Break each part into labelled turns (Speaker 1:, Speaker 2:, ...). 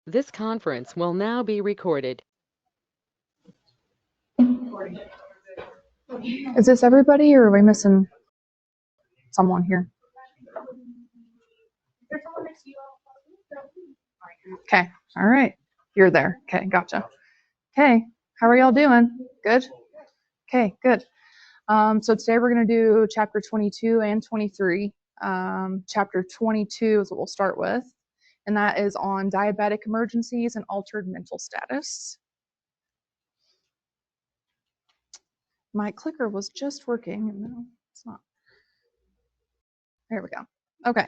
Speaker 1: This conference will now be recorded.
Speaker 2: Is this everybody, or are we missing someone here? Okay, all right. You're there. Okay, gotcha. Okay, how are y'all doing? Good? Okay, good. So today we're going to do chapter 22 and 23. Chapter 22 is what we'll start with, and that is on diabetic emergencies and altered mental status. My clicker was just working, and no, it's not. There we go. Okay.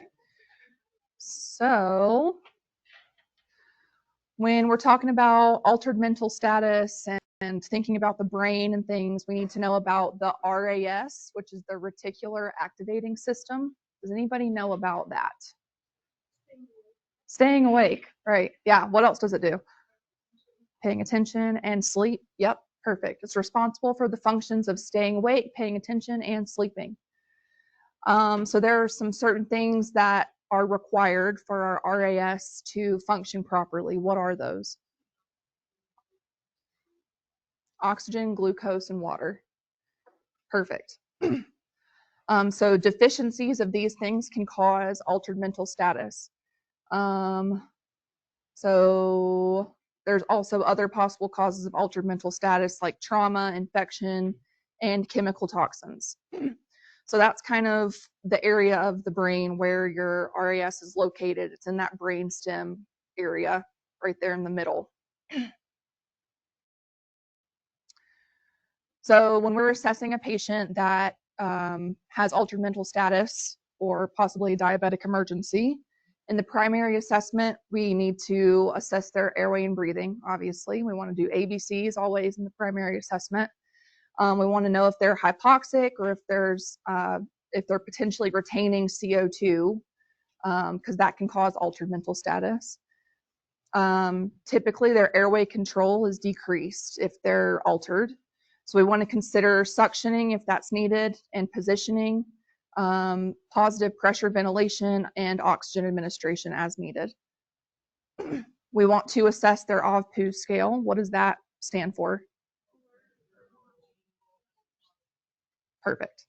Speaker 2: So when we're talking about altered mental status and thinking about the brain and things, we need to know about the RAS, which is the reticular activating system. Does anybody know about that? Staying awake, right? Yeah, what else does it do? Paying attention and sleep. Yep, perfect. It's responsible for the functions of staying awake, paying attention, and sleeping. So there are some certain things that are required for our RAS to function properly. What are those? Oxygen, glucose, and water. Perfect. So deficiencies of these things can cause altered mental status. So there's also other possible causes of altered mental status like trauma, infection, and chemical toxins. So that's kind of the area of the brain where your RAS is located. It's in that brainstem area right there in the middle. So when we're assessing a patient that has altered mental status or possibly a diabetic emergency, in the primary assessment, we need to assess their airway and breathing, obviously. We want to do ABCs always in the primary assessment. We want to know if they're hypoxic or if they're potentially retaining CO2, because that can cause altered mental status. Typically, their airway control is decreased if they're altered. So we want to consider suctioning if that's needed, and positioning, positive pressure ventilation, and oxygen administration as needed. We want to assess their OVPU scale. What does that stand for? Perfect.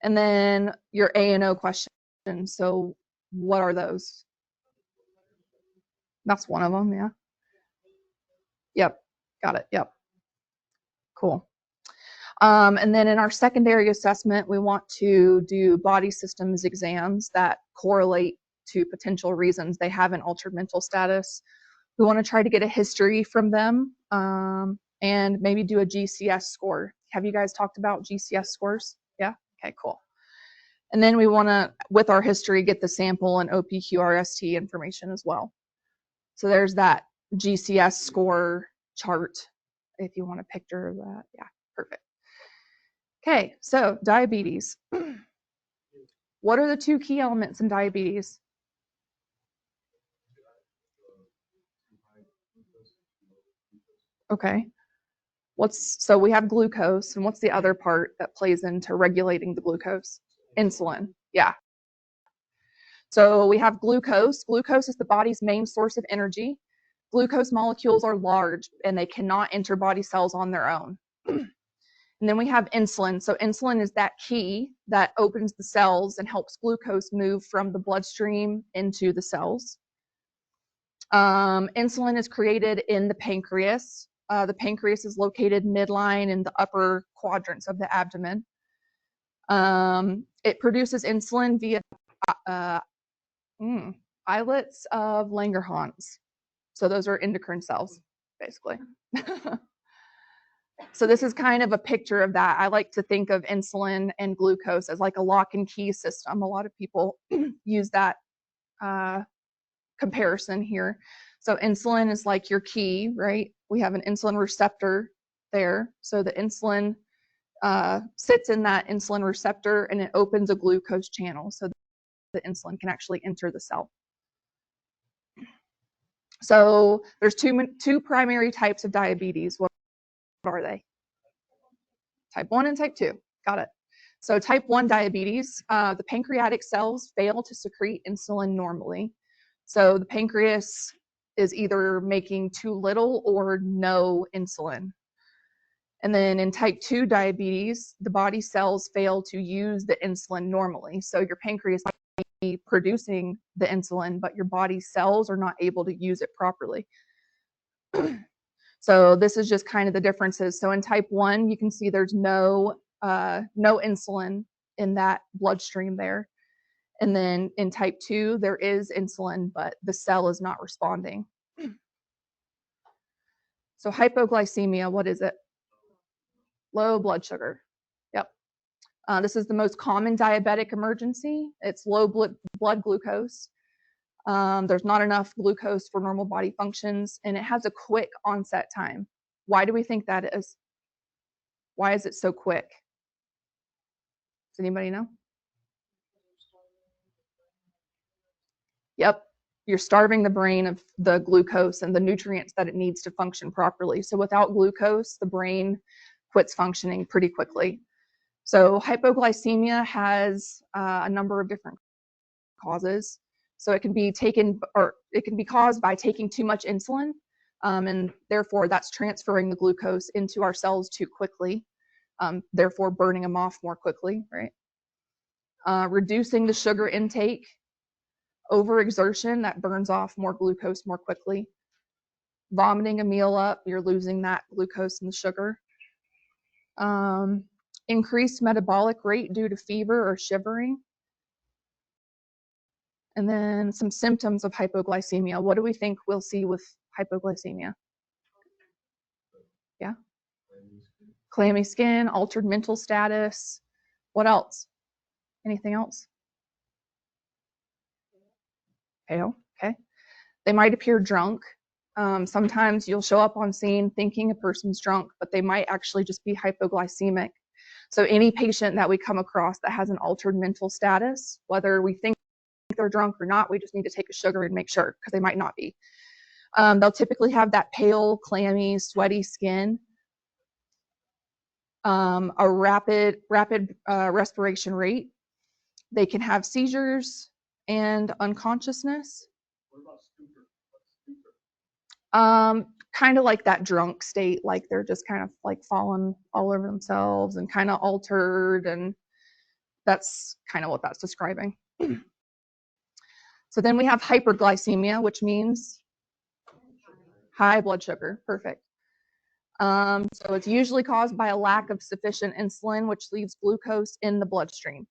Speaker 2: And then your A&O question. So what are those? That's one of them, yeah. Yep, got it, yep. Cool. And then in our secondary assessment, we want to do body systems exams that correlate to potential reasons they have an altered mental status. We want to try to get a history from them, and maybe do a GCS score. Have you guys talked about GCS scores? Yeah? Okay, cool. And then we want to, with our history, get the sample and OPQRST information as well. So there's that GCS score chart, if you want a picture of that. Yeah, perfect. Okay, so diabetes. What are the two key elements in diabetes? Okay. So we have glucose, and what's the other part that plays into regulating the glucose? Insulin. Yeah. So we have glucose. Glucose is the body's main source of energy. Glucose molecules are large and they cannot enter body cells on their own. And then we have insulin. So insulin is that key that opens the cells and helps glucose move from the bloodstream into the cells. Insulin is created in the pancreas. The pancreas is located midline in the upper quadrants of the abdomen. It produces insulin via islets of Langerhans. So those are endocrine cells, basically. So this is kind of a picture of that. I like to think of insulin and glucose as like a lock and key system. A lot of people use that comparison here. So insulin is like your key, right? We have an insulin receptor there. So the insulin sits in that insulin receptor and it opens a glucose channel so the insulin can actually enter the cell. So there's two primary types of diabetes. What are they? Type 1 and type 2. Got it. So type 1 diabetes, the pancreatic cells fail to secrete insulin normally. So the pancreas is either making too little or no insulin. And then in type 2 diabetes, the body cells fail to use the insulin normally. So your pancreas might be producing the insulin, but your body cells are not able to use it properly. So this is just kind of the differences. So in type 1, you can see there's no insulin in that bloodstream there. And then in type 2, there is insulin, but the cell is not responding. So hypoglycemia, what is it? Low blood sugar. Yep. This is the most common diabetic emergency. It's low blood glucose. There's not enough glucose for normal body functions, and it has a quick onset time. Why do we think that is? Why is it so quick? Does anybody know? Yep. You're starving the brain of the glucose and the nutrients that it needs to function properly. So without glucose, the brain quits functioning pretty quickly. So hypoglycemia has a number of different causes. So it can be caused by taking too much insulin, and therefore that's transferring the glucose into our cells too quickly, therefore burning them off more quickly, right? Reducing the sugar intake, overexertion, that burns off more glucose more quickly. Vomiting a meal up, you're losing that glucose and the sugar. Increased metabolic rate due to fever or shivering. And then some symptoms of hypoglycemia. What do we think we'll see with hypoglycemia? Yeah. Clammy skin, altered mental status. What else? Anything else? Pale. Okay. They might appear drunk. Sometimes you'll show up on scene thinking a person's drunk, but they might actually just be hypoglycemic. So any patient that we come across that has an altered mental status, whether we think they're drunk or not, we just need to take a sugar and make sure, because they might not be. They'll typically have that pale, clammy, sweaty skin, a rapid respiration rate. They can have seizures and unconsciousness. Kind of like that drunk state, like they're just kind of like falling all over themselves and kind of altered, and that's kind of what that's describing. So then we have hyperglycemia, which means high blood sugar. Perfect. So it's usually caused by a lack of sufficient insulin, which leaves glucose in the bloodstream.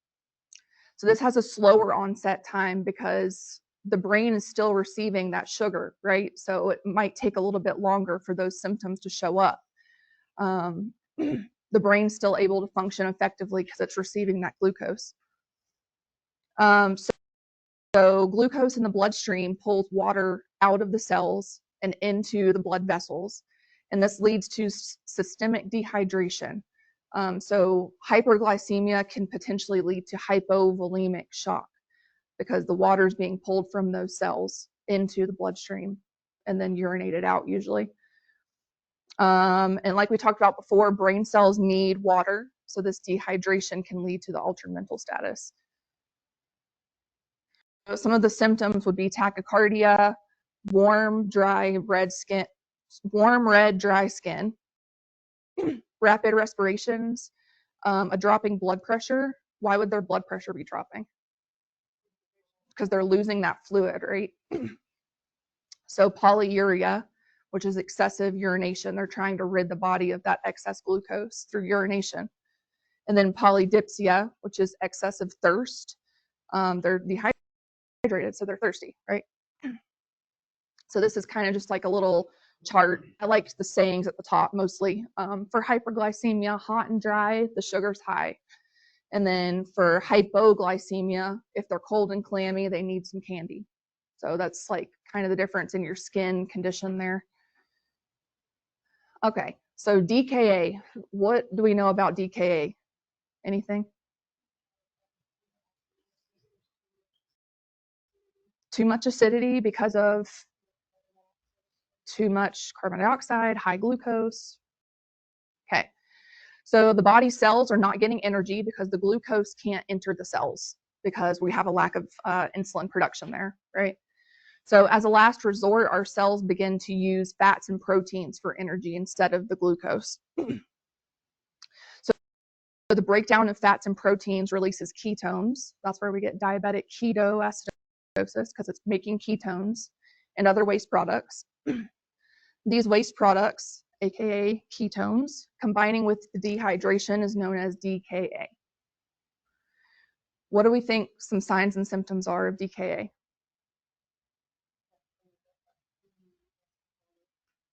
Speaker 2: So this has a slower onset time because the brain is still receiving that sugar, right? So it might take a little bit longer for those symptoms to show up. The brain's still able to function effectively because it's receiving that glucose. So glucose in the bloodstream pulls water out of the cells and into the blood vessels, and this leads to systemic dehydration. So hyperglycemia can potentially lead to hypovolemic shock because the water is being pulled from those cells into the bloodstream and then urinated out usually. And like we talked about before, brain cells need water, so this dehydration can lead to the altered mental status. So some of the symptoms would be tachycardia, warm, red, dry skin, rapid respirations, a dropping blood pressure. Why would their blood pressure be dropping? Because they're losing that fluid, right? So polyuria, which is excessive urination. They're trying to rid the body of that excess glucose through urination. And then polydipsia, which is excessive thirst. They're dehydrated, so they're thirsty, right? So this is kind of just like a little chart. I liked the sayings at the top mostly. For hyperglycemia, hot and dry, the sugar's high. And then for hypoglycemia, if they're cold and clammy, they need some candy. So that's like kind of the difference in your skin condition there. Okay, so DKA. What do we know about DKA? Anything? Too much acidity because of too much carbon dioxide, high glucose. Okay, so the body cells are not getting energy because the glucose can't enter the cells because we have a lack of insulin production there, right? So as a last resort, our cells begin to use fats and proteins for energy instead of the glucose. So the breakdown of fats and proteins releases ketones. That's where we get diabetic ketoacidosis, because it's making ketones and other waste products. These waste products, aka ketones, combining with dehydration is known as DKA. What do we think some signs and symptoms are of DKA?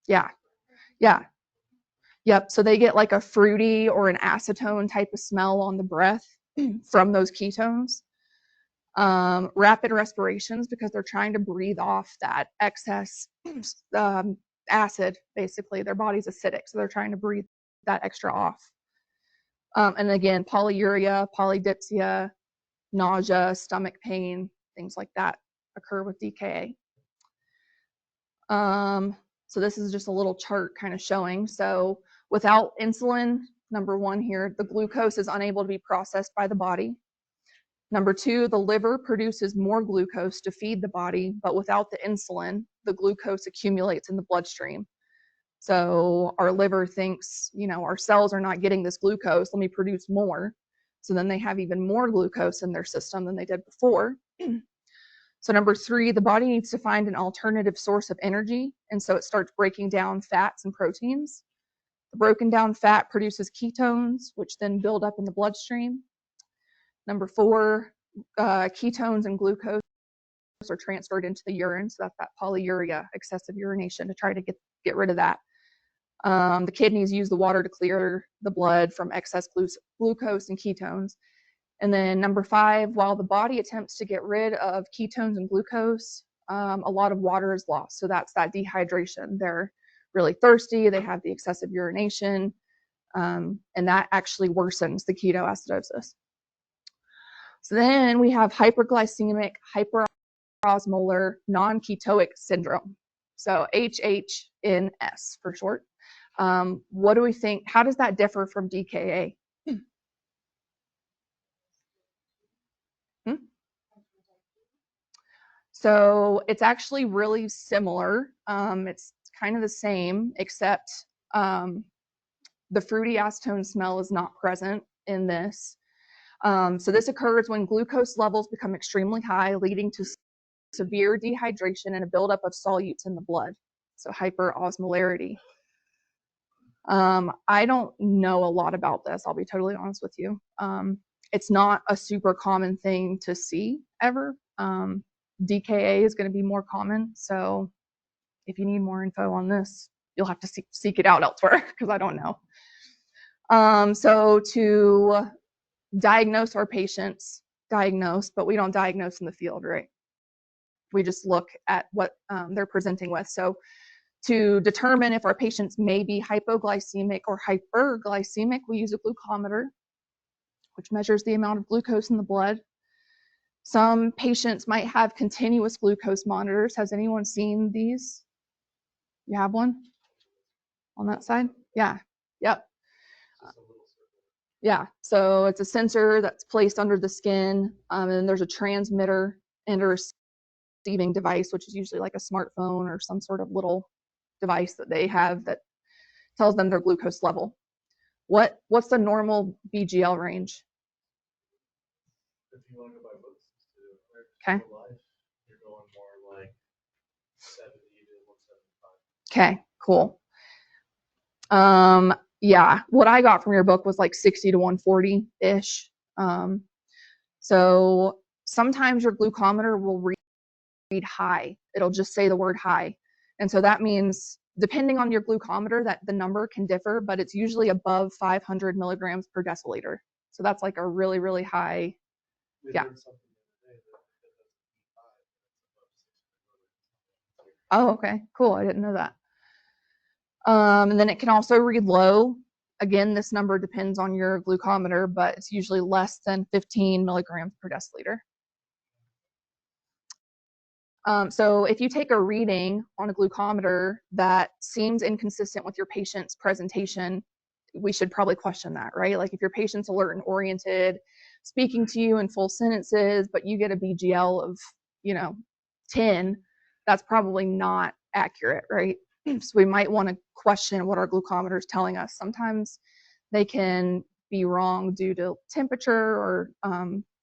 Speaker 2: Yeah, yeah, yep. So they get like a fruity or an acetone type of smell on the breath from those ketones. Rapid respirations, because they're trying to breathe off that excess acid. Basically, their body's acidic, so they're trying to breathe that extra off. And again, polyuria, polydipsia, nausea, stomach pain, things like that occur with DKA. So this is just a little chart kind of showing. So without insulin, number one here, the glucose is unable to be processed by the body. Number two, the liver produces more glucose to feed the body, but without the insulin, the glucose accumulates in the bloodstream. So our liver thinks, our cells are not getting this glucose, let me produce more. So then they have even more glucose in their system than they did before. So number three, the body needs to find an alternative source of energy, and so it starts breaking down fats and proteins. The broken down fat produces ketones, which then build up in the bloodstream. Number four, ketones and glucose are transferred into the urine, so that's that polyuria, excessive urination, to try to get rid of that. The kidneys use the water to clear the blood from excess glucose and ketones. And then number five, while the body attempts to get rid of ketones and glucose, a lot of water is lost. So that's that dehydration. They're really thirsty, they have the excessive urination, and that actually worsens the ketoacidosis. So then we have hyperglycemic, hyperosmolar, non-ketoic syndrome. So HHNS for short. What do we think? How does that differ from DKA? So it's actually really similar. It's kind of the same, except the fruity acetone smell is not present in this. So this occurs when glucose levels become extremely high, leading to severe dehydration and a buildup of solutes in the blood. So hyperosmolarity. I don't know a lot about this, I'll be totally honest with you. It's not a super common thing to see ever. DKA is going to be more common, so if you need more info on this, you'll have to seek it out elsewhere, because I don't know. So to diagnose our patients, but we don't diagnose in the field, right? We just look at what they're presenting with. So to determine if our patients may be hypoglycemic or hyperglycemic, we use a glucometer, which measures the amount of glucose in the blood. Some patients might have continuous glucose monitors. Has anyone seen these? You have one on that side? Yeah. Yep. Yeah. So it's a sensor that's placed under the skin, and then there's a transmitter and a receiving device, which is usually like a smartphone or some sort of little device that they have that tells them their glucose level. What's the normal BGL range?
Speaker 3: If you want to go by books,
Speaker 2: okay.
Speaker 3: You're going more like 70 to 175.
Speaker 2: Okay, cool. Yeah, what I got from your book was like 60 to 140-ish. So sometimes your glucometer will read high. It'll just say the word high. And so that means, depending on your glucometer, that the number can differ, but it's usually above 500 milligrams per deciliter. So that's like a really, really high. Yeah. Oh, okay, cool. I didn't know that. And then it can also read low. Again, this number depends on your glucometer, but it's usually less than 15 milligrams per deciliter. So if you take a reading on a glucometer that seems inconsistent with your patient's presentation, we should probably question that, right? Like if your patient's alert and oriented, speaking to you in full sentences, but you get a BGL of, 10, that's probably not accurate, right? So we might want to question what our glucometer is telling us. Sometimes they can be wrong due to temperature, or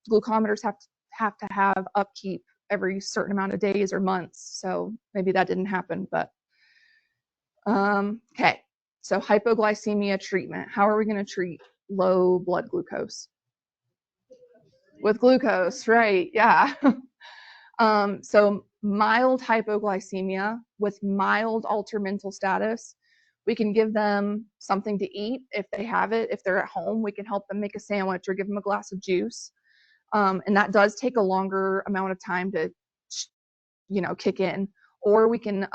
Speaker 2: glucometers have to have upkeep every certain amount of days or months. So maybe that didn't happen, but okay. So hypoglycemia treatment. How are we going to treat low blood glucose? With glucose, right? Yeah. So mild hypoglycemia with mild altered mental status, we can give them something to eat if they have it. If they're at home, we can help them make a sandwich or give them a glass of juice. And that does take a longer amount of time to, kick in. Or we can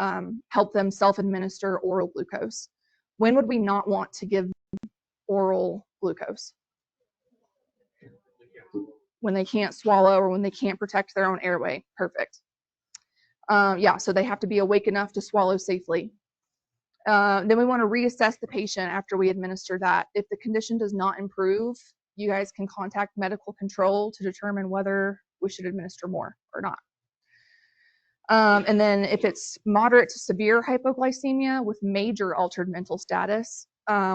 Speaker 2: help them self-administer oral glucose. When would we not want to give oral glucose? When they can't swallow or when they can't protect their own airway. Perfect. Yeah, so they have to be awake enough to swallow safely. Then we want to reassess the patient after we administer that. If the condition does not improve, you guys can contact medical control to determine whether we should administer more or not. And then if it's moderate to severe hypoglycemia with major altered mental status,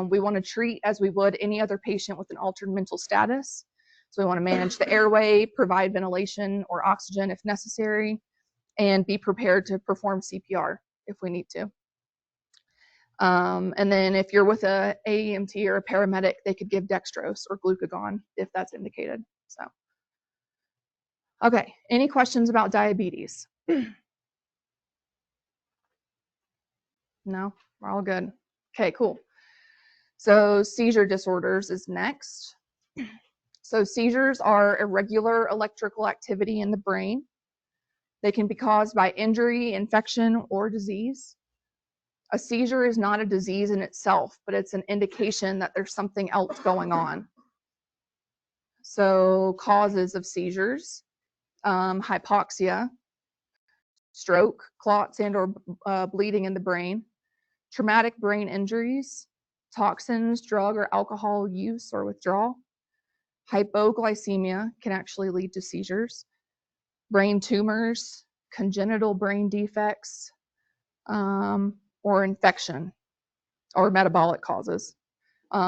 Speaker 2: we want to treat as we would any other patient with an altered mental status. So we want to manage the airway, provide ventilation or oxygen if necessary, and be prepared to perform CPR if we need to. And then if you're with a AEMT or a paramedic, they could give dextrose or glucagon if that's indicated. So, okay, any questions about diabetes? No, we're all good. Okay, cool. So seizure disorders is next. So seizures are irregular electrical activity in the brain. They can be caused by injury, infection, or disease. A seizure is not a disease in itself, but it's an indication that there's something else going on. So causes of seizures, hypoxia, stroke, clots and or bleeding in the brain, traumatic brain injuries, toxins, drug or alcohol use or withdrawal. Hypoglycemia can actually lead to seizures, brain tumors, congenital brain defects, or infection or metabolic causes,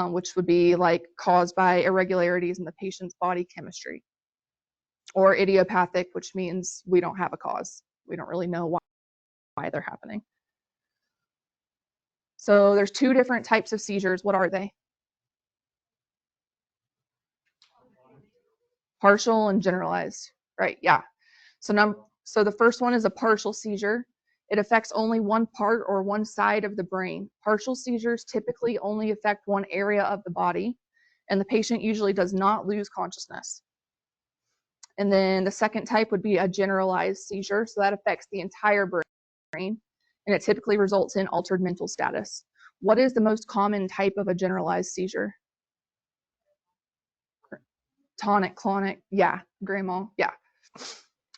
Speaker 2: which would be like caused by irregularities in the patient's body chemistry, or idiopathic, which means we don't have a cause. We don't really know why they're happening. So there's two different types of seizures. What are they? Partial and generalized, right? Yeah. So the first one is a partial seizure. It affects only one part or one side of the brain. Partial seizures typically only affect one area of the body, and the patient usually does not lose consciousness. And then the second type would be a generalized seizure. So that affects the entire brain, and it typically results in altered mental status. What is the most common type of a generalized seizure? Tonic-clonic, yeah, grandma, yeah.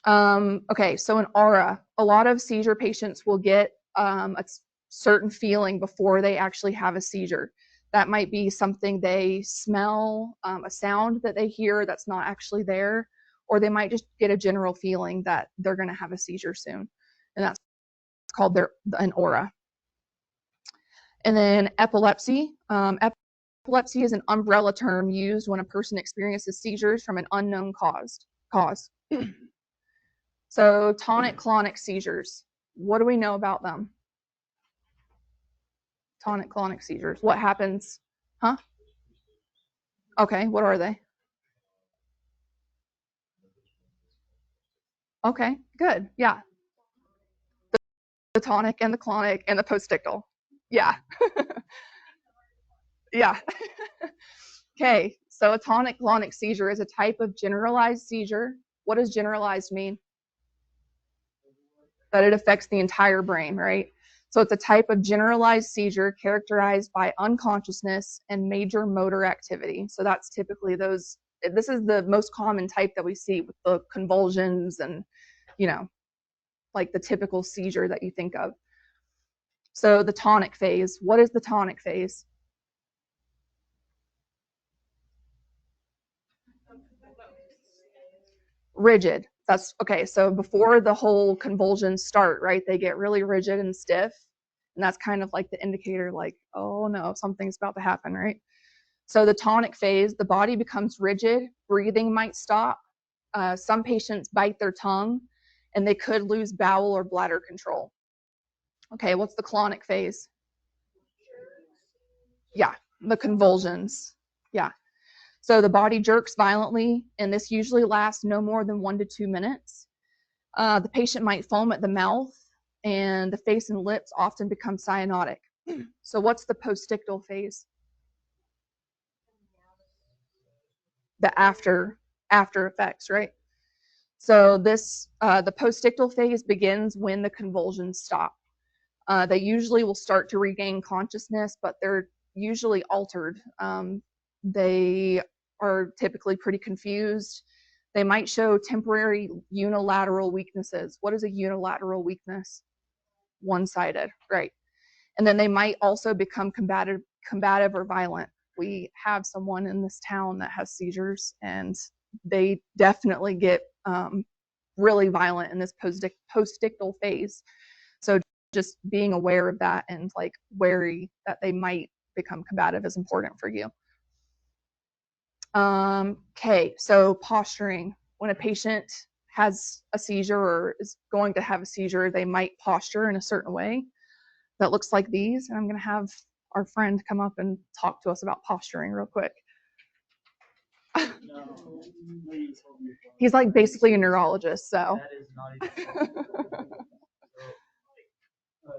Speaker 2: Okay, so an aura. A lot of seizure patients will get a certain feeling before they actually have a seizure. That might be something they smell, a sound that they hear that's not actually there, or they might just get a general feeling that they're going to have a seizure soon, and that's called an aura. And then epilepsy. Epilepsy is an umbrella term used when a person experiences seizures from an unknown cause. So tonic-clonic seizures. What do we know about them? Tonic-clonic seizures. What happens? Huh? Okay, what are they? Okay, good. Yeah. The tonic and the clonic and the postictal. Yeah. Yeah. Okay, so a tonic-clonic seizure is a type of generalized seizure. What does generalized mean? That it affects the entire brain, right? So it's a type of generalized seizure characterized by unconsciousness and major motor activity. So that's typically those, this is the most common type that we see with the convulsions and, like the typical seizure that you think of. So the tonic phase, what is the tonic phase? Rigid. That's okay. So before the whole convulsions start, right, they get really rigid and stiff. And that's kind of like the indicator, like, oh no, something's about to happen, right? So the tonic phase, the body becomes rigid, breathing might stop. Some patients bite their tongue, and they could lose bowel or bladder control. Okay, what's the clonic phase? Yeah, the convulsions. Yeah. So the body jerks violently, and this usually lasts no more than 1 to 2 minutes. The patient might foam at the mouth, and the face and lips often become cyanotic. So what's the postictal phase? The after effects, right? So this the postictal phase begins when the convulsions stop. They usually will start to regain consciousness, but they're usually altered. They are typically pretty confused. They might show temporary unilateral weaknesses. What is a unilateral weakness? One-sided, right? And then they might also become combative or violent. We have someone in this town that has seizures, and they definitely get really violent in this postictal phase. So just being aware of that and like wary that they might become combative is important for you. Okay, so posturing. When a patient has a seizure or is going to have a seizure, they might posture in a certain way that looks like these. And I'm going to have our friend come up and talk to us about posturing real quick. He's like basically a neurologist, so.
Speaker 4: That is not even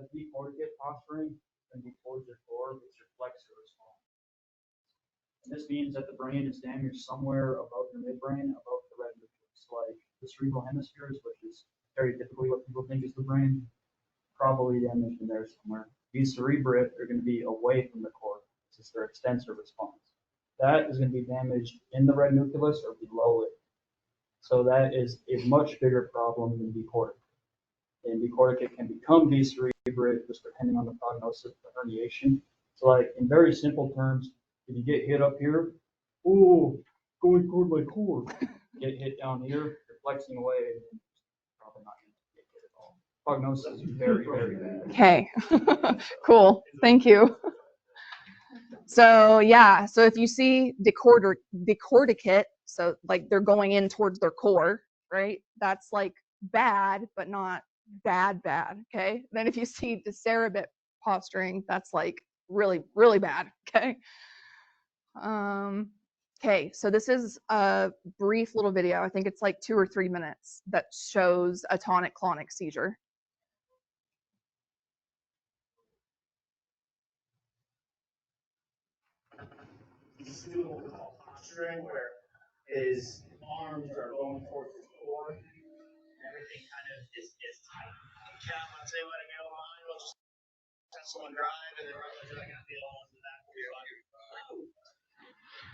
Speaker 4: decorticate posturing and decords your core, which reflects your response. And this means that the brain is damaged somewhere above your midbrain, above the red nucleus, like the cerebral hemispheres, which is very typically what people think is the brain, probably damaged in there somewhere. These cerebrate are going to be away from the core. This is their extensor response. That is going to be damaged in the red nucleus or below it. So that is a much bigger problem than decorticate. And decorticate can become decerebrate just depending on the prognosis of the herniation. So like in very simple terms, if you get hit up here, oh, going toward my core. Get hit down here, you're flexing away, and probably not going to get hit at all. Prognosis is very, very bad.
Speaker 2: Okay, cool. Thank you. So yeah, so if you see decorticate, so like they're going in towards their core, right? That's like bad, but not bad. Okay. Then if you see decerebrate posturing, that's like really, really bad. Okay. Okay, so this is a brief little video. I think it's like 2 or 3 minutes that shows a tonic-clonic seizure.
Speaker 5: He's doing what we call posturing, where his arms are going towards his core. Everything kind of is tight. Cat, once they let him go on, we'll just have someone drive, and then right after they're going to feel onto that.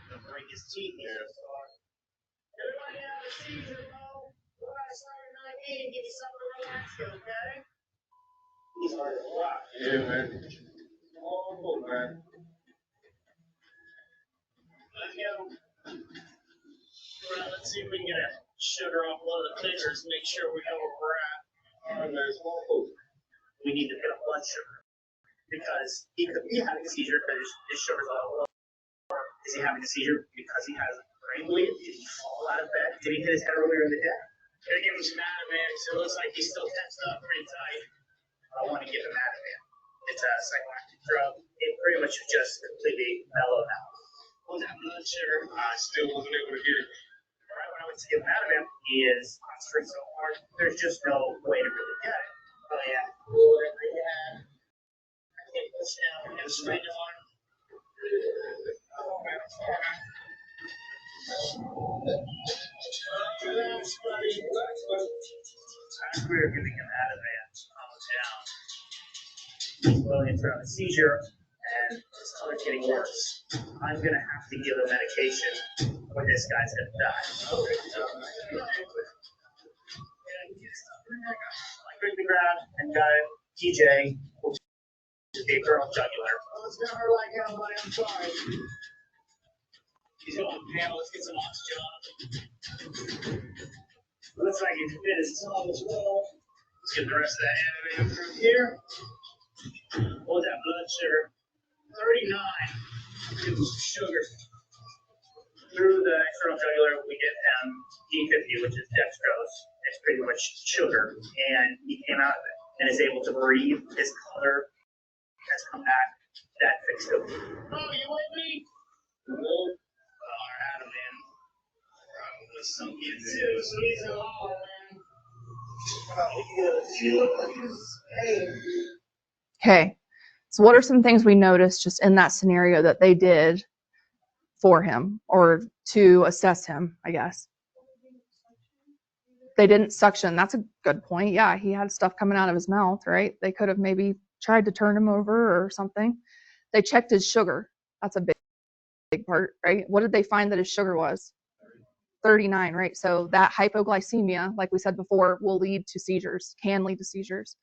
Speaker 5: Gonna break his teeth here. Everybody have a seizure, Mo. We're going to start at 9 and give you something to relax to, okay? He's hard to rock. Yeah, man. Oh, man. Let's go. Well, let's see if we can get a sugar off one of the pictures, make sure we know where we're at. All right, man. We need to get a blood sugar because he could be having a seizure because his sugar's all low. Is he having a seizure because he has a brain bleed? Did he fall out of bed? Did he hit his head earlier in the day? Gotta give him some Ativan, so it looks like he's still tensed up pretty tight. I want to give him Ativan. It's a psychoactive drug. It pretty much just completely mellowed out. What's that blood sugar? I still wasn't able to get it. Right when I went to give him Ativan, he is concentrating so hard, there's just no way to really get it. Oh yeah. Yeah. I can't push down. We have a strain on. As we were giving him Ativan, calm down. He's willing to have a seizure, and his color's getting worse. I'm gonna have to give him medication, or this guy's gonna die. Break the ground and DJ will be a girl jugular. It's never like hell, buddy. I'm sorry. He's going to panel. Let's get some oxygen on him. Looks like it fit his tongue as well. Let's get the rest of that animated through here. What was that blood sugar? 39. Give him some sugar. Through the external jugular, we get D50, which is dextrose. It's pretty much sugar. And he came out of it and is able to breathe. His color has come back. That fixed him. Oh, you with me? No. Oh, Adam, man. Probably some kid too, so he's a all, man.
Speaker 2: Okay, so what are some things we noticed just in that scenario that they did for him or to assess him, I guess? They didn't suction. That's a good point. Yeah, he had stuff coming out of his mouth, right? They could have maybe tried to turn him over or something. They checked his sugar. That's a big part, right? What did they find that his sugar was? 39, right? So that hypoglycemia, like we said before, will lead to seizures, can lead to seizures.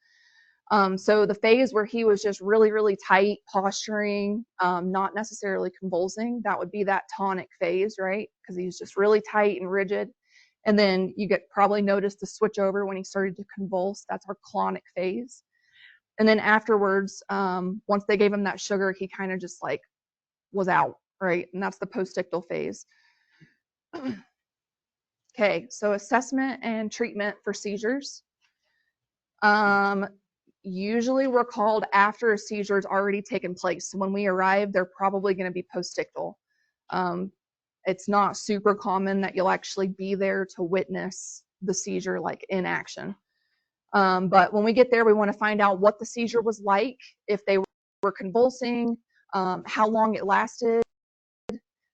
Speaker 2: So the phase where he was just really, really tight, posturing, not necessarily convulsing, that would be that tonic phase, right? Because he's just really tight and rigid. And then you probably noticed the switch over when he started to convulse. That's our clonic phase. And then afterwards, once they gave him that sugar, he kind of just like was out, right? And that's the postictal phase. Okay, so assessment and treatment for seizures. Usually we're called after a seizure has already taken place. So when we arrive, they're probably going to be postictal. It's not super common that you'll actually be there to witness the seizure like in action. But when we get there, we want to find out what the seizure was like, if they were convulsing, how long it lasted,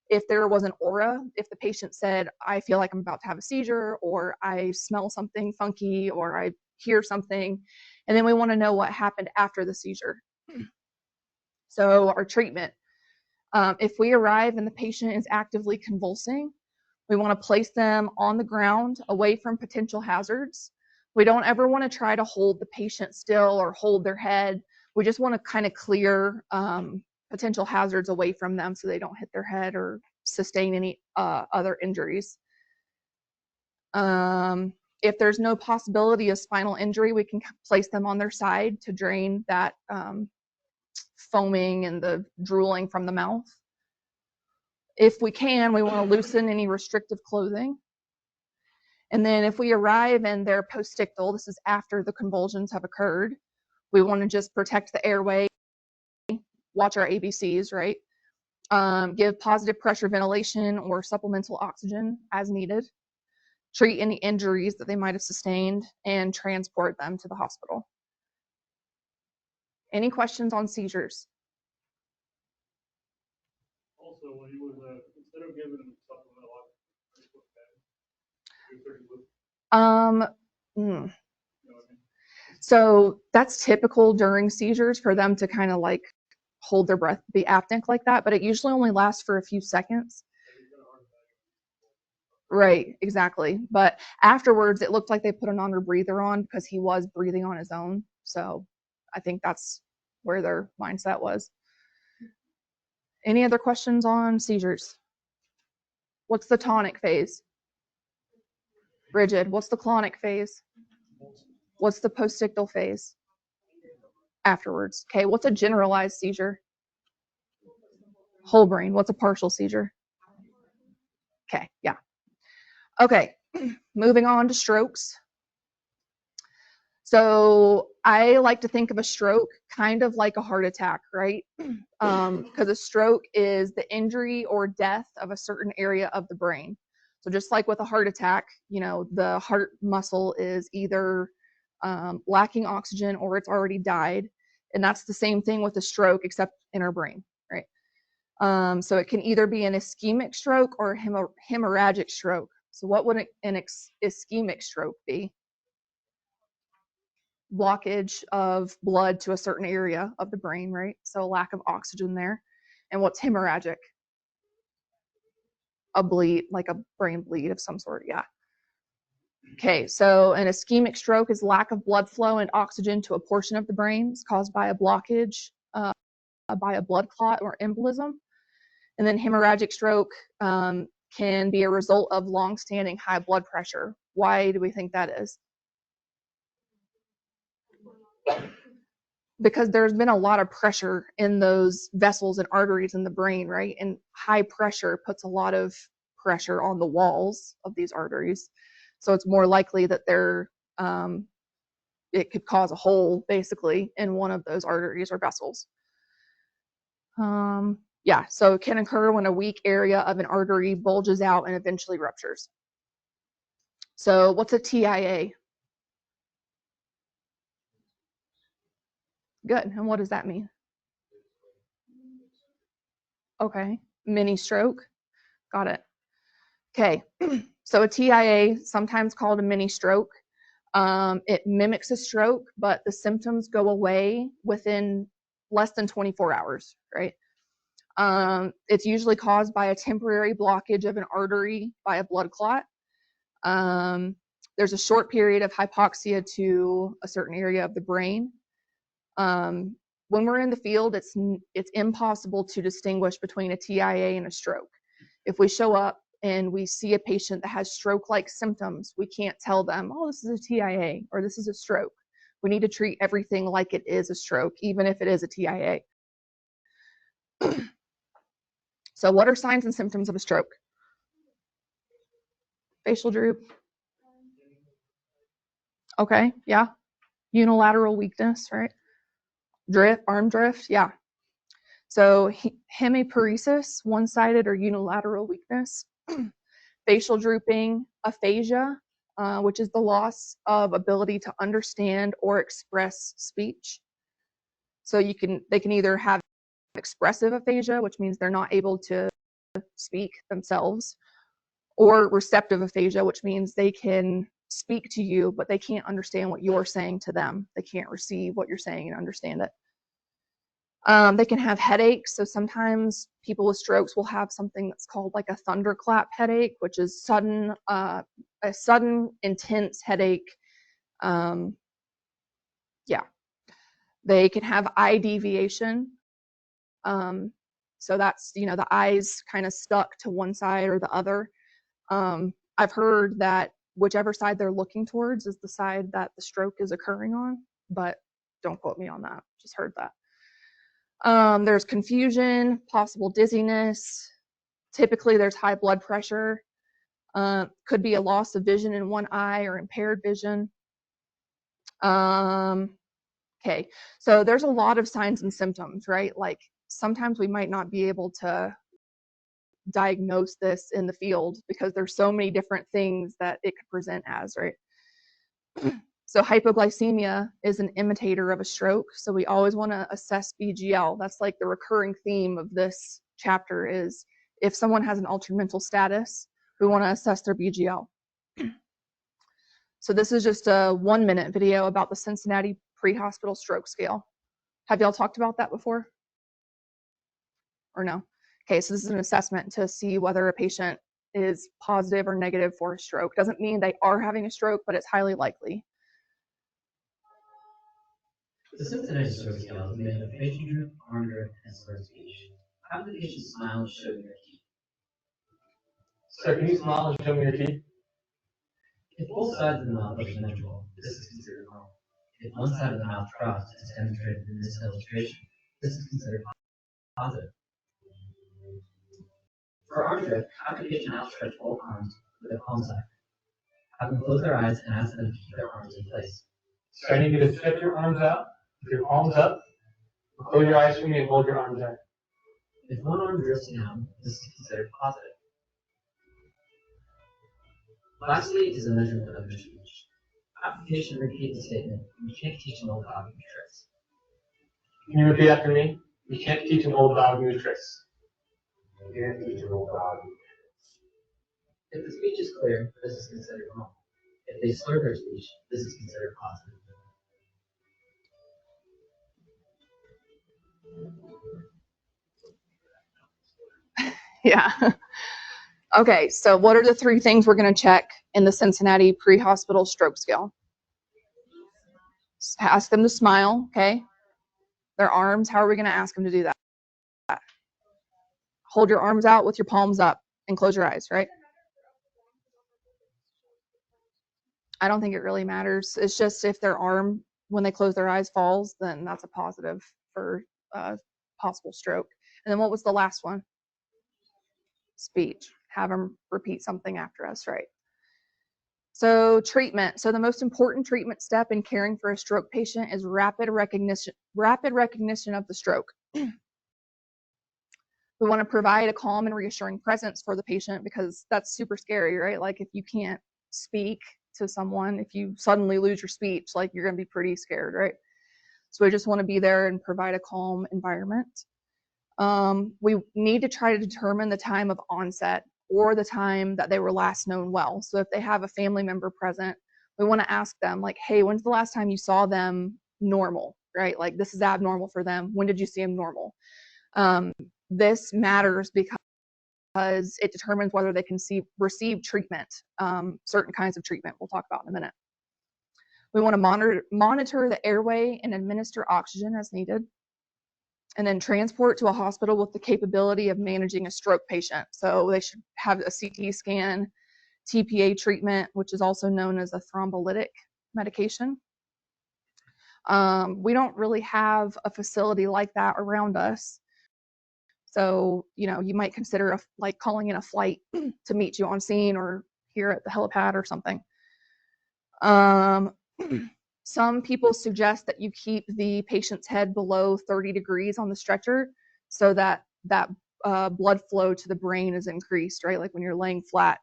Speaker 2: if there was an aura, if the patient said, I feel like I'm about to have a seizure, or I smell something funky, or I hear something. And then we want to know what happened after the seizure. So our treatment. If we arrive and the patient is actively convulsing, we want to place them on the ground away from potential hazards. We don't ever want to try to hold the patient still or hold their head. We just want to kind of clear potential hazards away from them so they don't hit their head or sustain any other injuries. If there's no possibility of spinal injury, we can place them on their side to drain that foaming and the drooling from the mouth. If we can, we want to loosen any restrictive clothing. And then if we arrive and they're postictal, this is after the convulsions have occurred, we want to just protect the airway, watch our ABCs, right? Give positive pressure ventilation or supplemental oxygen as needed, treat any injuries that they might have sustained, and transport them to the hospital. Any questions on seizures?
Speaker 3: Also, when he was, instead of giving him supplemental oxygen,
Speaker 2: So that's typical during seizures for them to kind of like hold their breath, be apneic like that, but it usually only lasts for a few seconds. Right, exactly. But afterwards, it looked like they put a non-rebreather on because he was breathing on his own. So I think that's where their mindset was. Any other questions on seizures? What's the tonic phase? Rigid. What's the clonic phase? What's the postictal phase? Afterwards. Okay, what's a generalized seizure? Whole brain. What's a partial seizure? Okay, yeah. Okay, moving on to strokes. So I like to think of a stroke kind of like a heart attack, right? Because a stroke is the injury or death of a certain area of the brain. So just like with a heart attack, the heart muscle is either lacking oxygen or it's already died. And that's the same thing with a stroke, except in our brain, right? So it can either be an ischemic stroke or hemorrhagic stroke. So what would an ischemic stroke be? Blockage of blood to a certain area of the brain, right? So lack of oxygen there. And what's hemorrhagic? A bleed, like a brain bleed of some sort, yeah. Okay, so an ischemic stroke is lack of blood flow and oxygen to a portion of the brain. It's caused by a blockage, by a blood clot or embolism. And then hemorrhagic stroke can be a result of long-standing high blood pressure. Why do we think that is? Because there's been a lot of pressure in those vessels and arteries in the brain, right? And high pressure puts a lot of pressure on the walls of these arteries. So it's more likely that it could cause a hole basically in one of those arteries or vessels. Yeah, so it can occur when a weak area of an artery bulges out and eventually ruptures. So what's a TIA? Good, and what does that mean? Okay, mini stroke, got it. Okay, so a TIA, sometimes called a mini stroke, it mimics a stroke, but the symptoms go away within less than 24 hours, right? It's usually caused by a temporary blockage of an artery by a blood clot. There's a short period of hypoxia to a certain area of the brain. When we're in the field, it's impossible to distinguish between a TIA and a stroke. If we show up and we see a patient that has stroke-like symptoms, we can't tell them, oh, this is a TIA or this is a stroke. We need to treat everything like it is a stroke, even if it is a TIA. So what are signs and symptoms of a stroke? Facial droop. Okay, yeah. Unilateral weakness, right? Drift, arm drift, yeah. So hemiparesis, one-sided or unilateral weakness. Facial drooping, aphasia, which is the loss of ability to understand or express speech. So they can either have expressive aphasia, which means they're not able to speak themselves, or receptive aphasia, which means they can speak to you, but they can't understand what you're saying to them. They can't receive what you're saying and understand it. They can have headaches. So sometimes people with strokes will have something that's called like a thunderclap headache, which is a sudden, intense headache. Yeah. They can have eye deviation. So that's, the eyes kind of stuck to one side or the other. I've heard that whichever side they're looking towards is the side that the stroke is occurring on, but don't quote me on that. Just heard that. There's confusion, possible dizziness. Typically, there's high blood pressure. Could be a loss of vision in one eye or impaired vision. Okay, so there's a lot of signs and symptoms, right? Like sometimes we might not be able to diagnose this in the field because there's so many different things that it could present as, right? So hypoglycemia is an imitator of a stroke. So we always want to assess BGL. That's like the recurring theme of this chapter is if someone has an altered mental status, we want to assess their BGL. So this is just a 1-minute video about the Cincinnati pre-hospital stroke scale. Have y'all talked about that before? Or no? Okay, so this is an assessment to see whether a patient is positive or negative for a stroke. Doesn't mean they are having a stroke, but it's highly likely.
Speaker 6: The Cincinnati stroke scale is made of facial droop, arm drift, and slurred speech. How do the patient smile and show their teeth?
Speaker 3: Sir, can you smile and show me your teeth?
Speaker 6: If both sides of the mouth are symmetrical, this is considered normal. If one side of the mouth drops, as demonstrated in this illustration, this is considered positive. For arm drift, have the patient outstretch both arms with their palms up. Have them close their eyes and ask them to keep their arms in place.
Speaker 3: So I need you to stretch your arms out with your palms up. Close your eyes for me and hold your arms out.
Speaker 6: If one arm drifts down, this is considered positive. Lastly is a measurement of their speech. Have the patient repeat the statement, "You can't teach an old dog new tricks."
Speaker 3: Can you repeat after me? You can't teach an old dog new tricks.
Speaker 6: You can't teach an old dog. If the speech is clear, this is considered normal. If they slur their speech, this is considered positive.
Speaker 2: Yeah. Okay, so what are the 3 things we're going to check in the Cincinnati pre-hospital stroke scale? Ask them to smile, okay? Their arms, how are we going to ask them to do that? Hold your arms out with your palms up. and close your eyes, right? I don't think it really matters. It's just if their arm, when they close their eyes, falls, then that's a positive for possible stroke. And then what was the last one? Speech. Have them repeat something after us, right? So treatment. So the most important treatment step in caring for a stroke patient is rapid recognition of the stroke. We want to provide a calm and reassuring presence for the patient because that's super scary, right? Like if you can't speak to someone, if you suddenly lose your speech, like you're going to be pretty scared, right? So we just want to be there and provide a calm environment. We need to try to determine the time of onset or the time that they were last known well. So if they have a family member present, we want to ask them like, hey, when's the last time you saw them normal, right? Like this is abnormal for them. When did you see them normal? This matters because it determines whether they can receive treatment, certain kinds of treatment we'll talk about in a minute. We want to monitor the airway and administer oxygen as needed, and then transport to a hospital with the capability of managing a stroke patient. So they should have a CT scan, TPA treatment, which is also known as a thrombolytic medication. We don't really have a facility like that around us. So, you might consider like calling in a flight to meet you on scene or here at the helipad or something. Some people suggest that you keep the patient's head below 30 degrees on the stretcher so that blood flow to the brain is increased, right? Like when you're laying flat,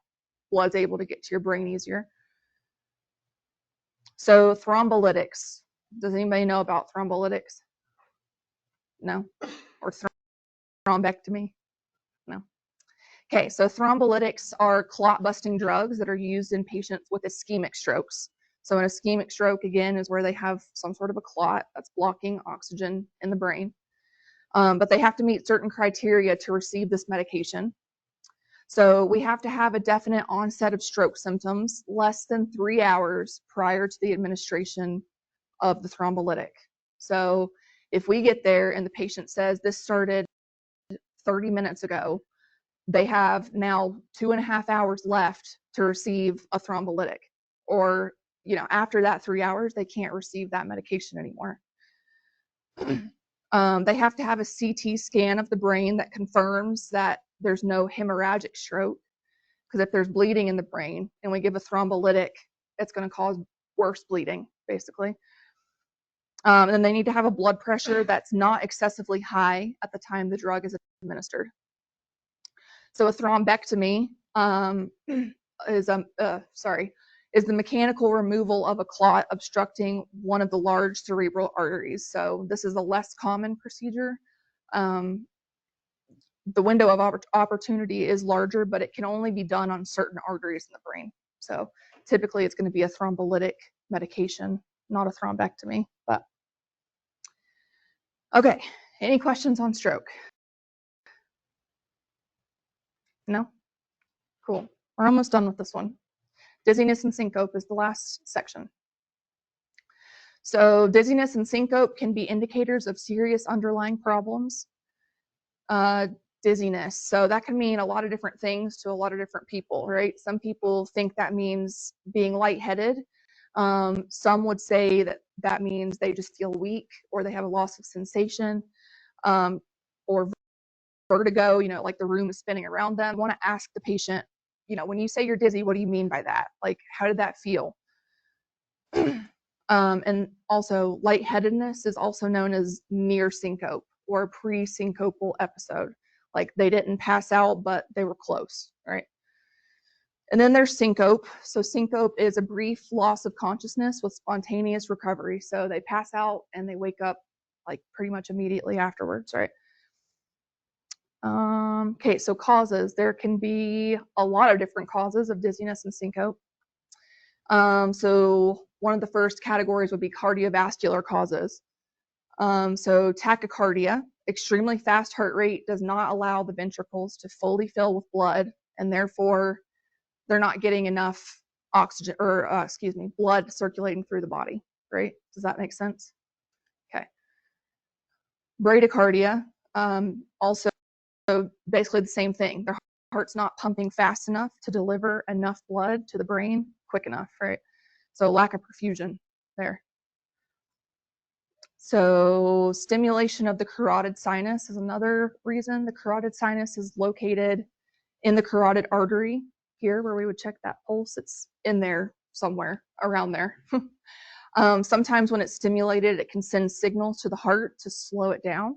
Speaker 2: blood's able to get to your brain easier. So thrombolytics. Does anybody know about thrombolytics? No? Or thrombectomy? No. Okay, so thrombolytics are clot-busting drugs that are used in patients with ischemic strokes. So an ischemic stroke, again, is where they have some sort of a clot that's blocking oxygen in the brain. But they have to meet certain criteria to receive this medication. So we have to have a definite onset of stroke symptoms less than 3 hours prior to the administration of the thrombolytic. So if we get there and the patient says this started 30 minutes ago, they have now 2.5 hours left to receive a thrombolytic. Or, after that 3 hours, they can't receive that medication anymore. They have to have a CT scan of the brain that confirms that there's no hemorrhagic stroke. Because if there's bleeding in the brain and we give a thrombolytic, it's going to cause worse bleeding, basically. And then they need to have a blood pressure that's not excessively high at the time the drug is administered. So a thrombectomy is the mechanical removal of a clot obstructing one of the large cerebral arteries. So this is a less common procedure. The window of opportunity is larger, but it can only be done on certain arteries in the brain. So typically it's going to be a thrombolytic medication, not a thrombectomy. But okay, any questions on stroke? No? Cool. We're almost done with this one. Dizziness and syncope is the last section. So dizziness and syncope can be indicators of serious underlying problems. Dizziness, so that can mean a lot of different things to a lot of different people, right? Some people think that means being lightheaded. Some would say that means they just feel weak or they have a loss of sensation, or vertigo, like the room is spinning around them. You want to ask the patient, when you say you're dizzy, what do you mean by that? Like, how did that feel? And also lightheadedness is also known as near syncope or a pre-syncopal episode. Like they didn't pass out, but they were close, right? And then there's syncope. So syncope is a brief loss of consciousness with spontaneous recovery. So they pass out and they wake up like pretty much immediately afterwards, right? Okay, so causes. There can be a lot of different causes of dizziness and syncope. So one of the first categories would be cardiovascular causes. So tachycardia, extremely fast heart rate does not allow the ventricles to fully fill with blood, and therefore they're not getting enough oxygen or blood circulating through the body, right? Does that make sense? Okay. Bradycardia, also basically the same thing. Their heart's not pumping fast enough to deliver enough blood to the brain quick enough, right? So lack of perfusion there. So stimulation of the carotid sinus is another reason. The carotid sinus is located in the carotid artery here where we would check that pulse. It's in there somewhere around there. Sometimes when it's stimulated, it can send signals to the heart to slow it down.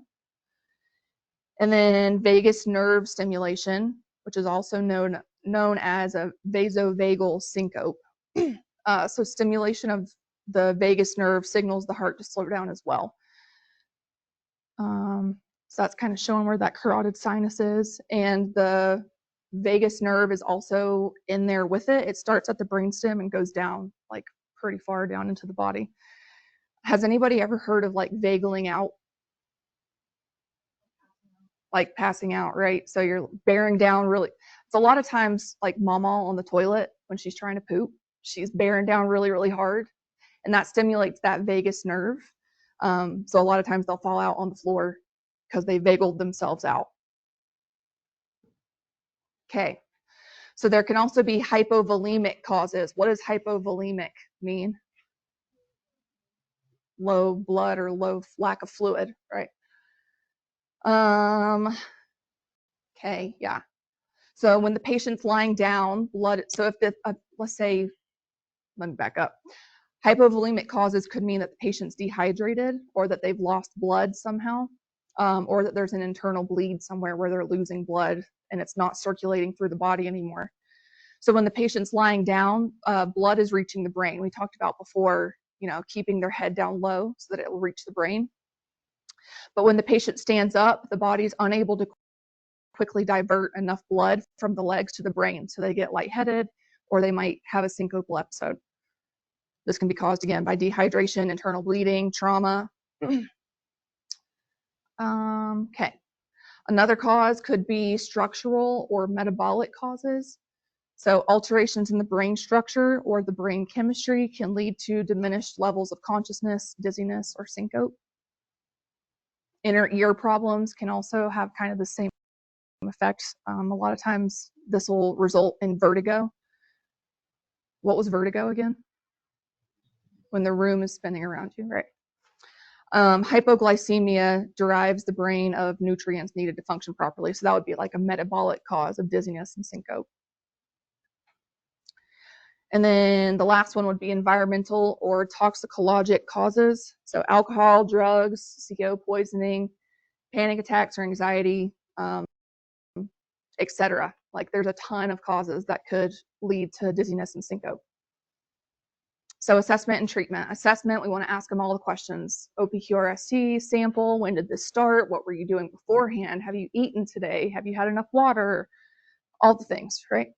Speaker 2: And then vagus nerve stimulation, which is also known as a vasovagal syncope. So stimulation of the vagus nerve signals the heart to slow down as well. So that's kind of showing where that carotid sinus is. And the vagus nerve is also in there with it. It starts at the brainstem and goes down like pretty far down into the body. Has anybody ever heard of like vagaling out? Like passing out, right? So you're bearing down really. It's a lot of times like mama on the toilet when she's trying to poop. She's bearing down really, really hard. And that stimulates that vagus nerve. So a lot of times they'll fall out on the floor because they vagaled themselves out. Okay. So there can also be hypovolemic causes. What does hypovolemic mean? Low blood or low lack of fluid, right? Okay, yeah. So when the patient's lying down, blood, so if the, let's say, let me back up. Hypovolemic causes could mean that the patient's dehydrated or that they've lost blood somehow, or that there's an internal bleed somewhere where they're losing blood and it's not circulating through the body anymore. So when the patient's lying down, blood is reaching the brain. We talked about before, keeping their head down low so that it will reach the brain. But when the patient stands up, the body's unable to quickly divert enough blood from the legs to the brain. So they get lightheaded or they might have a syncopal episode. This can be caused again by dehydration, internal bleeding, trauma. Okay. Another cause could be structural or metabolic causes. So alterations in the brain structure or the brain chemistry can lead to diminished levels of consciousness, dizziness, or syncope. Inner ear problems can also have kind of the same effects. A lot of times this will result in vertigo. What was vertigo again? When the room is spinning around you, right? Hypoglycemia derives the brain of nutrients needed to function properly. So that would be like a metabolic cause of dizziness and syncope. And then the last one would be environmental or toxicologic causes. So alcohol, drugs, CO poisoning, panic attacks or anxiety, etc. Like there's a ton of causes that could lead to dizziness and syncope. So assessment and treatment. Assessment, we want to ask them all the questions. OPQRST, sample, when did this start? What were you doing beforehand? Have you eaten today? Have you had enough water? All the things, right?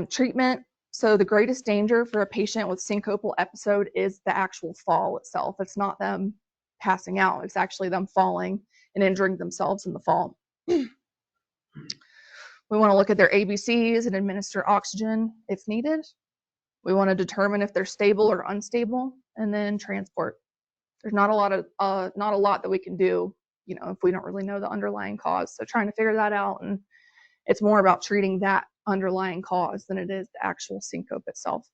Speaker 2: Treatment. So the greatest danger for a patient with syncopal episode is the actual fall itself. It's not them passing out. It's actually them falling and injuring themselves in the fall. We want to look at their ABCs and administer oxygen if needed. We want to determine if they're stable or unstable, and then transport. There's not a lot that we can do, if we don't really know the underlying cause. So trying to figure that out, and it's more about treating that underlying cause than it is the actual syncope itself.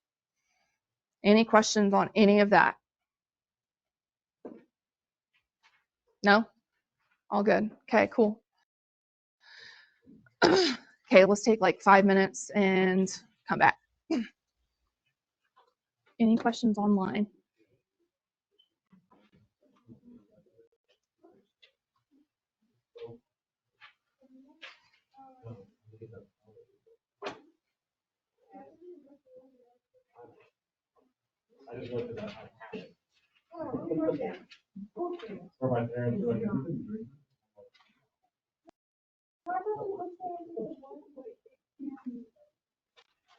Speaker 2: Any questions on any of that? No? All good. Okay, cool. Okay, let's take like 5 minutes and come back. Any questions online?
Speaker 3: I just looked at that. For my parents, like,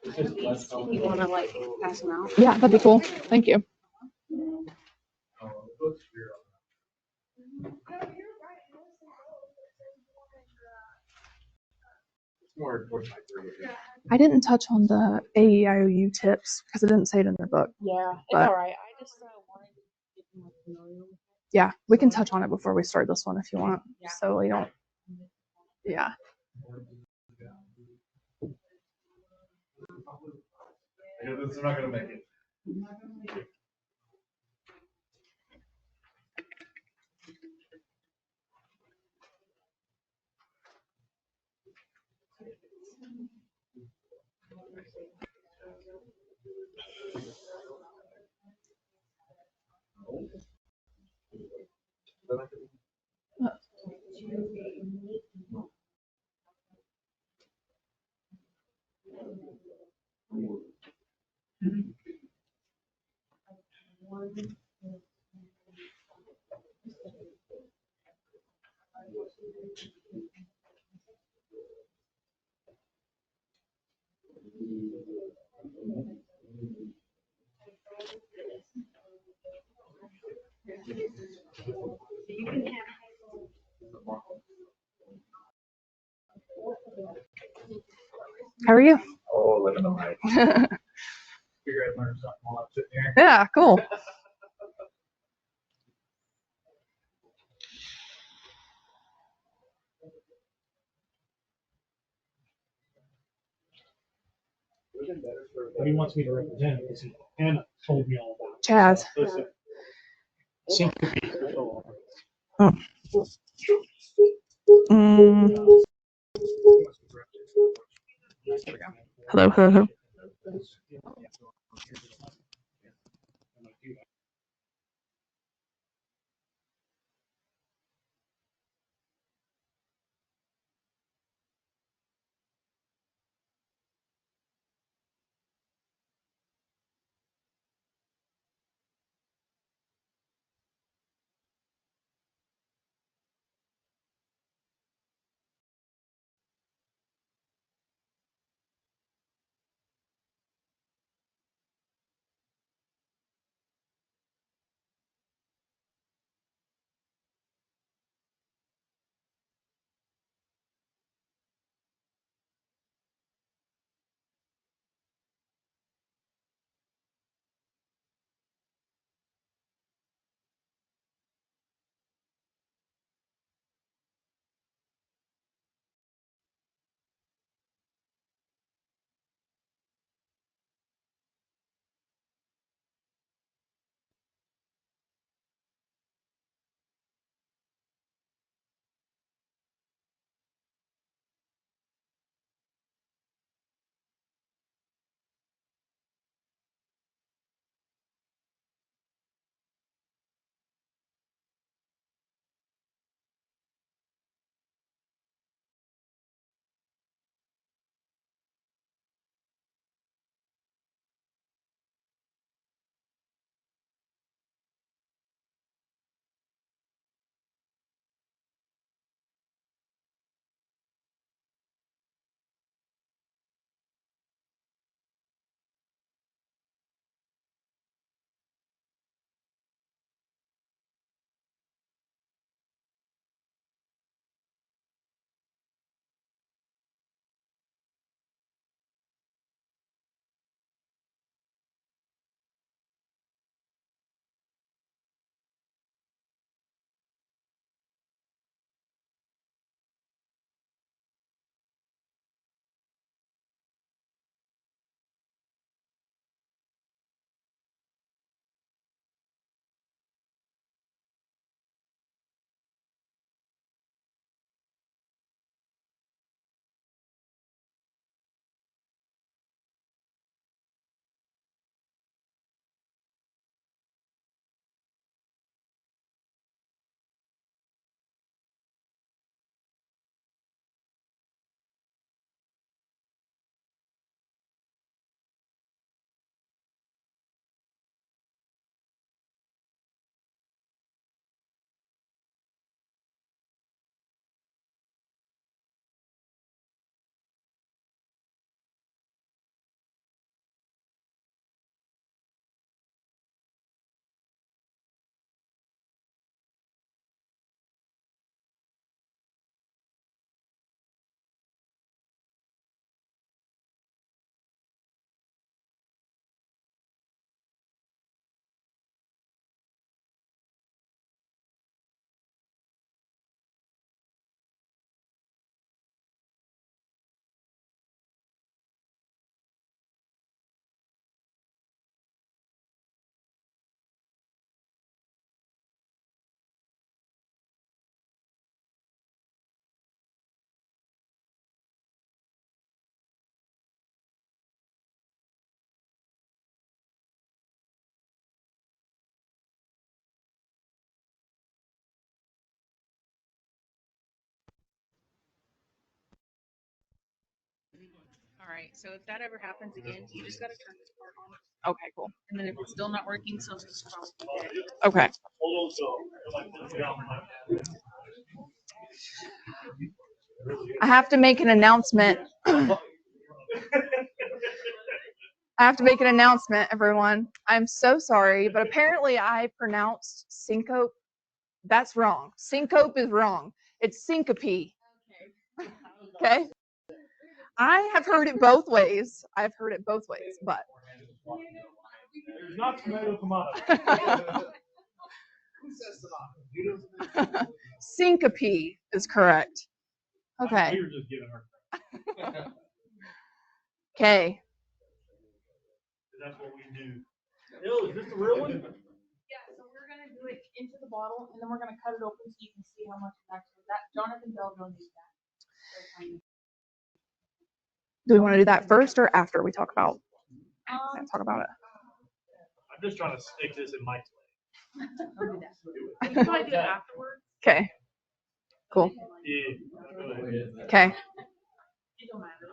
Speaker 3: it's just less.
Speaker 7: You want to like pass them out?
Speaker 2: Yeah, that'd be cool. Thank you. I didn't touch on the AEIOU tips because it didn't say it in their book.
Speaker 7: Yeah, it's
Speaker 2: But-
Speaker 7: all right. I just wanted to get more familiar with it.
Speaker 2: Yeah, we can touch on it before we start this one if you want.
Speaker 7: Yeah.
Speaker 2: So we don't. Yeah.
Speaker 3: They're not gonna make it.
Speaker 2: How are you?
Speaker 3: Oh, living the life.
Speaker 4: Figure I'd learn something while I'm sitting here.
Speaker 2: Yeah, cool.
Speaker 8: What he wants me to represent is Hannah told me all about.
Speaker 2: Chaz.
Speaker 8: Seems to be.
Speaker 2: Oh. Mm. Hello, hello, hello.
Speaker 7: All right, so if that ever happens again, you just gotta turn this part on.
Speaker 2: Okay, cool.
Speaker 7: And then if it's still not working, something's probably dead.
Speaker 2: Okay. I have to make an announcement. I have to make an announcement, everyone. I'm so sorry, but apparently I pronounced syncope. That's wrong. Syncope is wrong. It's syncope. Okay. I have heard it both ways. I've heard it both ways, but
Speaker 8: There's not tomato tomato.
Speaker 2: syncope is correct. Okay.
Speaker 8: We were just giving her.
Speaker 2: Okay.
Speaker 8: That's what we do. Bill, is this the real one?
Speaker 7: Yeah, so we're gonna do it into the bottle, and then we're gonna cut it open so you can see how much is actually that. Jonathan Bell will need that.
Speaker 2: Do we want to do that first or after we talk about it?
Speaker 8: I'm just trying to stick this in Mike's leg.
Speaker 7: We can probably do it afterwards.
Speaker 2: Okay. Cool.
Speaker 8: Yeah.
Speaker 2: Okay.
Speaker 7: It don't matter.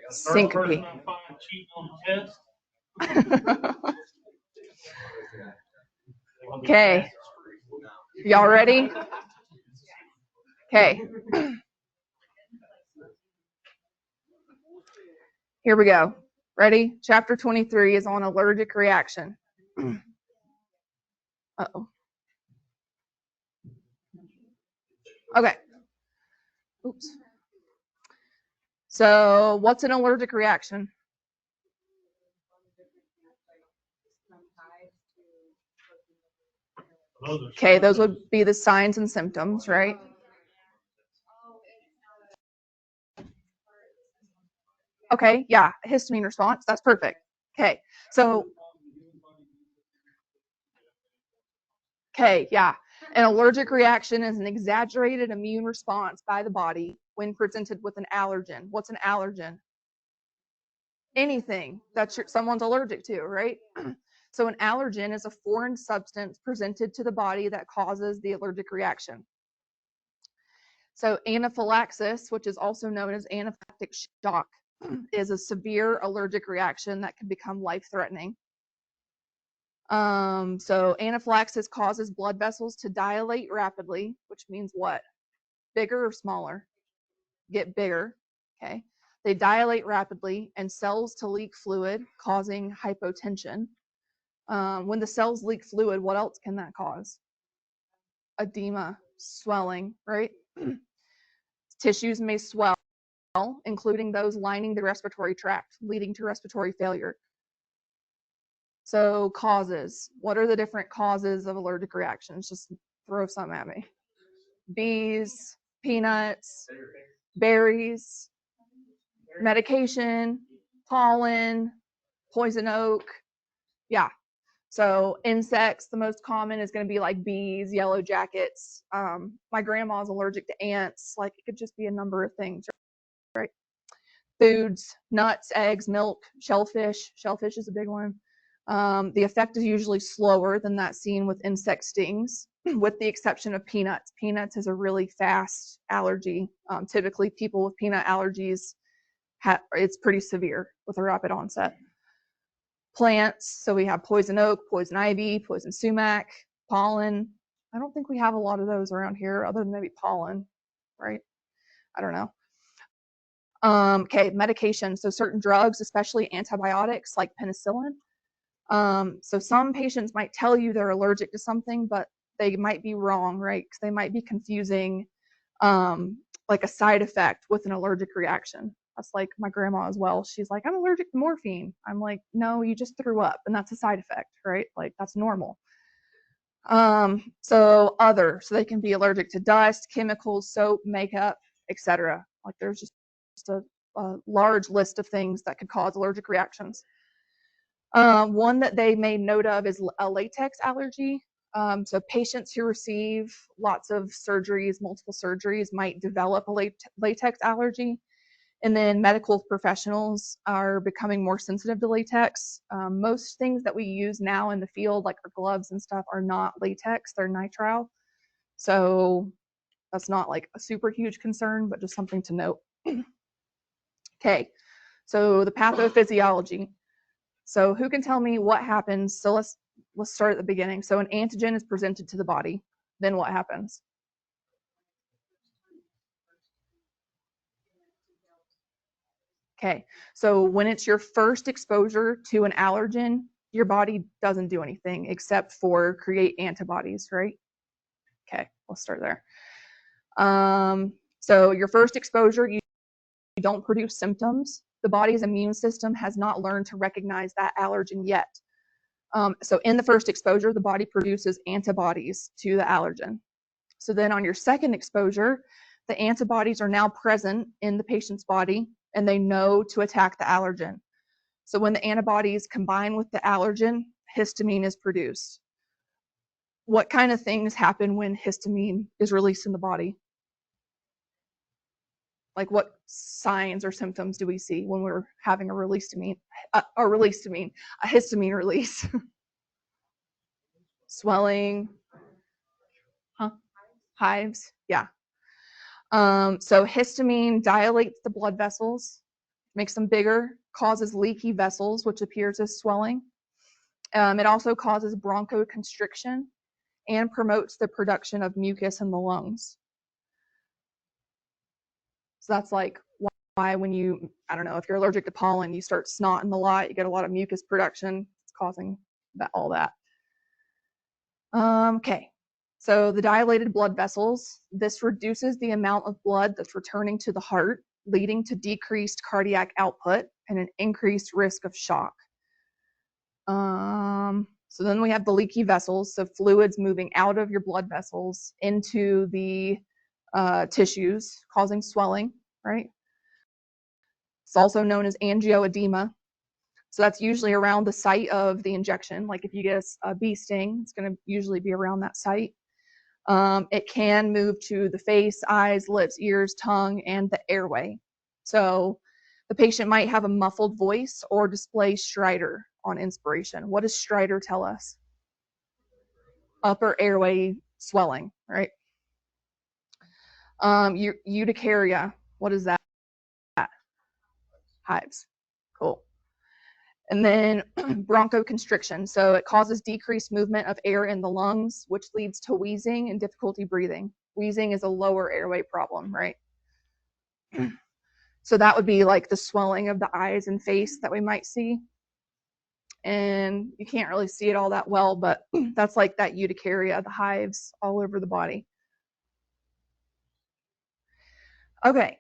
Speaker 8: First
Speaker 2: Syncope.
Speaker 8: person I find cheating on the test.
Speaker 2: Okay. Y'all ready? Okay. Here we go. Ready? Chapter 23 is on allergic reaction. Uh-oh. Okay. Oops. So, what's an allergic reaction? Okay, those would be the signs and symptoms, right? Okay, yeah, histamine response. That's perfect. Okay, so, yeah. An allergic reaction is an exaggerated immune response by the body when presented with an allergen. What's an allergen? Anything that someone's allergic to, right? So an allergen is a foreign substance presented to the body that causes the allergic reaction. So anaphylaxis, which is also known as anaphylactic shock, is a severe allergic reaction that can become life-threatening. So anaphylaxis causes blood vessels to dilate rapidly, which means what? Bigger or smaller? Get bigger, okay? They dilate rapidly and cells to leak fluid, causing hypotension. When the cells leak fluid, what else can that cause? Edema, swelling, right? Tissues may swell, including those lining the respiratory tract, leading to respiratory failure. So causes. What are the different causes of allergic reactions? Just throw some at me. Bees, peanuts, berries, medication, pollen, poison oak. Yeah. So insects, the most common is going to be like bees, yellow jackets. My grandma's allergic to ants. Like it could just be a number of things, right? Foods, nuts, eggs, milk, shellfish. Shellfish is a big one. The effect is usually slower than that seen with insect stings, with the exception of peanuts. Peanuts is a really fast allergy. Typically, people with peanut allergies, it's pretty severe with a rapid onset. Plants, so we have poison oak, poison ivy, poison sumac, pollen. I don't think we have a lot of those around here other than maybe pollen, right? I don't know. Okay, medication. So certain drugs, especially antibiotics like penicillin. So some patients might tell you they're allergic to something, but they might be wrong, right? Because they might be confusing like a side effect with an allergic reaction. That's like my grandma as well. She's like, I'm allergic to morphine. I'm like, no, you just threw up, and that's a side effect, right? Like that's normal. So they can be allergic to dust, chemicals, soap, makeup, etc. Like there's just a large list of things that could cause allergic reactions. One that they made note of is a latex allergy. So patients who receive lots of surgeries, multiple surgeries, might develop a latex allergy. And then medical professionals are becoming more sensitive to latex. Most things that we use now in the field, like our gloves and stuff, are not latex, they're nitrile. So that's not like a super huge concern, but just something to note. Okay, so the pathophysiology. So who can tell me what happens? So let's start at the beginning. So an antigen is presented to the body. Then what happens? Okay, so when it's your first exposure to an allergen, your body doesn't do anything except for create antibodies, right? Okay, we'll start there. So your first exposure, you don't produce symptoms. The body's immune system has not learned to recognize that allergen yet. So in the first exposure, the body produces antibodies to the allergen. So then on your second exposure, the antibodies are now present in the patient's body and they know to attack the allergen. So when the antibodies combine with the allergen, histamine is produced. What kind of things happen when histamine is released in the body? Like what signs or symptoms do we see when we're having a histamine release? Swelling, hives, yeah. So histamine dilates the blood vessels, makes them bigger, causes leaky vessels, which appears as swelling. It also causes bronchoconstriction and promotes the production of mucus in the lungs. So that's like why when you, I don't know, if you're allergic to pollen, you start snotting a lot, you get a lot of mucus production. It's causing all that. Okay, so the dilated blood vessels, this reduces the amount of blood that's returning to the heart, leading to decreased cardiac output and an increased risk of shock. So then we have the leaky vessels, so fluids moving out of your blood vessels into the tissues, causing swelling, right? It's also known as angioedema. So that's usually around the site of the injection. Like if you get a bee sting, it's going to usually be around that site. It can move to the face, eyes, lips, ears, tongue, and the airway. So the patient might have a muffled voice or display stridor on inspiration. What does stridor tell us? Upper airway swelling, right? Urticaria, what is that? Hives. Cool. And then bronchoconstriction. So it causes decreased movement of air in the lungs, which leads to wheezing and difficulty breathing. Wheezing is a lower airway problem, right? So that would be like the swelling of the eyes and face that we might see. And you can't really see it all that well, but that's like that urticaria, the hives all over the body. Okay,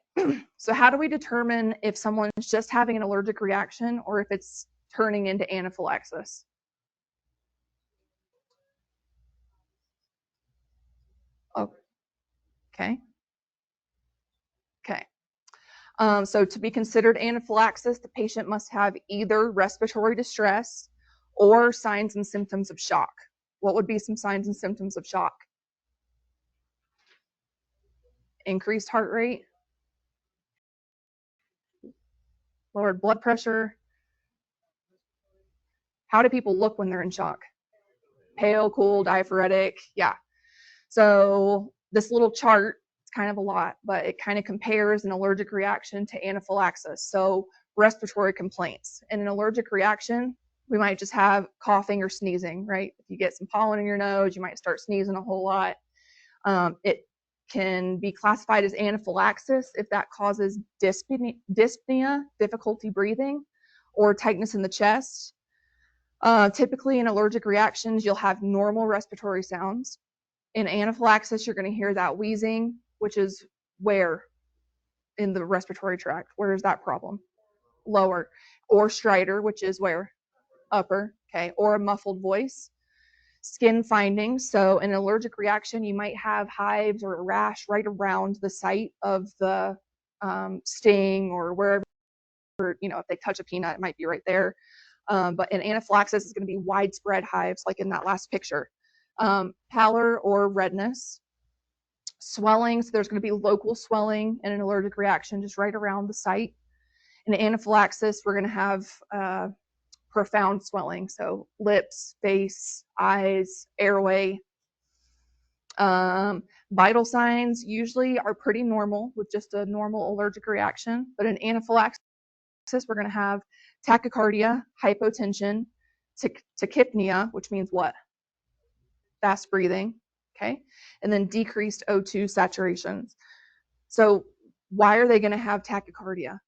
Speaker 2: so how do we determine if someone's just having an allergic reaction or if it's turning into anaphylaxis? Oh, okay. Okay. So to be considered anaphylaxis, the patient must have either respiratory distress or signs and symptoms of shock. What would be some signs and symptoms of shock? Increased heart rate, lowered blood pressure. How do people look when they're in shock? Pale, cool, diaphoretic, yeah. So this little chart, it's kind of a lot, but it kind of compares an allergic reaction to anaphylaxis. So respiratory complaints. In an allergic reaction, we might just have coughing or sneezing, right? If you get some pollen in your nose, you might start sneezing a whole lot. It can be classified as anaphylaxis if that causes dyspnea, difficulty breathing, or tightness in the chest. Typically in allergic reactions, you'll have normal respiratory sounds. In anaphylaxis, you're going to hear that wheezing, which is where in the respiratory tract. Where is that problem? Lower. Or stridor, which is where? Upper. Okay. Or a muffled voice. Skin findings. So in an allergic reaction, you might have hives or a rash right around the site of the sting or wherever, if they touch a peanut, it might be right there. But in anaphylaxis, it's going to be widespread hives, like in that last picture. Pallor or redness. Swelling, so there's going to be local swelling in an allergic reaction just right around the site. In anaphylaxis, we're going to have profound swelling, so lips, face, eyes, airway. Vital signs usually are pretty normal with just a normal allergic reaction, but in anaphylaxis, we're going to have tachycardia, hypotension, tachypnea, which means what? Fast breathing, okay? And then decreased O2 saturations. So why are they going to have tachycardia?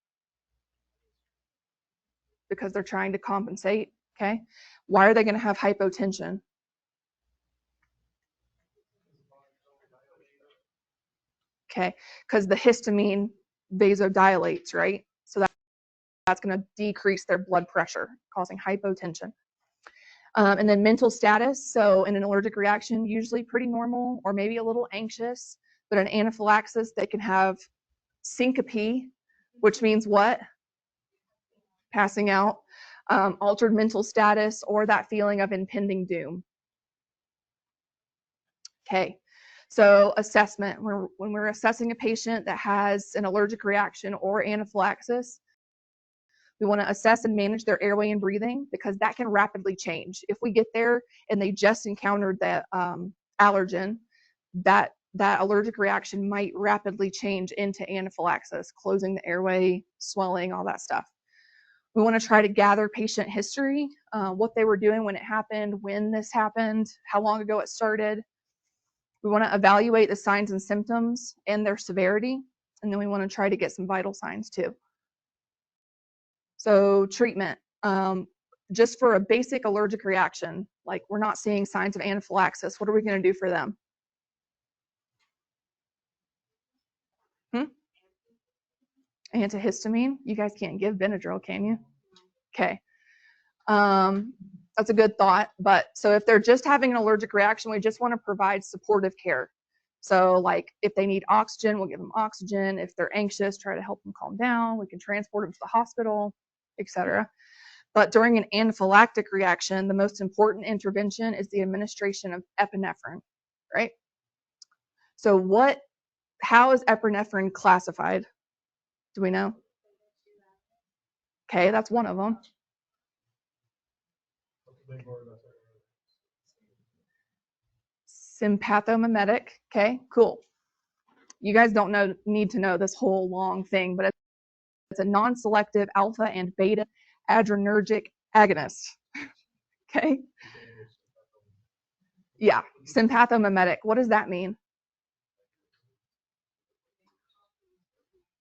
Speaker 2: Because they're trying to compensate, okay? Why are they going to have hypotension? Okay, because the histamine vasodilates, right? So that's going to decrease their blood pressure, causing hypotension. And then mental status. So in an allergic reaction, usually pretty normal or maybe a little anxious, but an anaphylaxis, they can have syncope, which means what? Passing out, altered mental status, or that feeling of impending doom. Okay, so assessment. When we're assessing a patient that has an allergic reaction or anaphylaxis, we want to assess and manage their airway and breathing because that can rapidly change. If we get there and they just encountered that allergen, that allergic reaction might rapidly change into anaphylaxis, closing the airway, swelling, all that stuff. We want to try to gather patient history, what they were doing when it happened, when this happened, how long ago it started. We want to evaluate the signs and symptoms and their severity, and then we want to try to get some vital signs too. So treatment, just for a basic allergic reaction, like we're not seeing signs of anaphylaxis, what are we going to do for them? Antihistamine? You guys can't give Benadryl, can you? Okay. That's a good thought. But so if they're just having an allergic reaction, we just want to provide supportive care. So like if they need oxygen, we'll give them oxygen. If they're anxious, try to help them calm down. We can transport them to the hospital, etc. But during an anaphylactic reaction, the most important intervention is the administration of epinephrine, right? So how is epinephrine classified? Do we know? Okay, that's one of them. Sympathomimetic. Okay, cool. You guys don't need to know this whole long thing, but it's a non-selective alpha and beta adrenergic agonist. Okay. Yeah, sympathomimetic. What does that mean?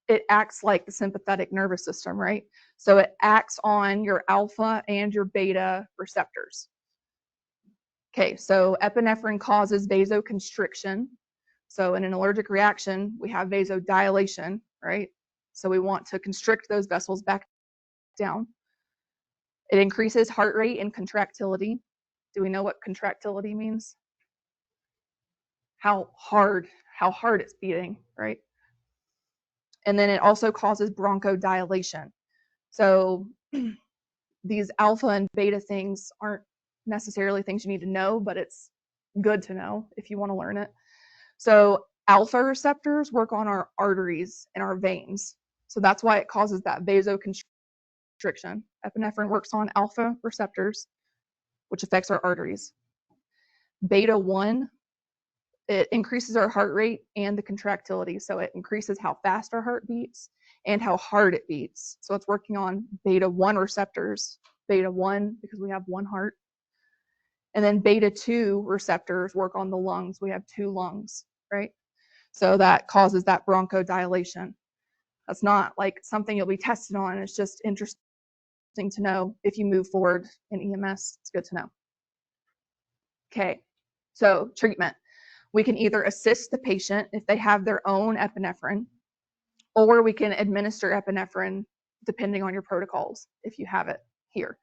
Speaker 2: It acts like the sympathetic nervous system, right? So it acts on your alpha and your beta receptors. Okay, so epinephrine causes vasoconstriction. So in an allergic reaction, we have vasodilation, right? So we want to constrict those vessels back down. It increases heart rate and contractility. Do we know what contractility means? How hard it's beating, right? And then it also causes bronchodilation. So these alpha and beta things aren't necessarily things you need to know, but it's good to know if you want to learn it. So alpha receptors work on our arteries and our veins. So that's why it causes that vasoconstriction. Epinephrine works on alpha receptors, which affects our arteries. Beta 1, it increases our heart rate and the contractility. So it increases how fast our heart beats and how hard it beats. So it's working on beta 1 receptors. Beta 1 because we have one heart. And then beta 2 receptors work on the lungs. We have two lungs, right? So that causes that bronchodilation. That's not like something you'll be tested on. It's just interesting to know if you move forward in EMS. It's good to know. Okay, so treatment. We can either assist the patient if they have their own epinephrine, or we can administer epinephrine depending on your protocols if you have it here.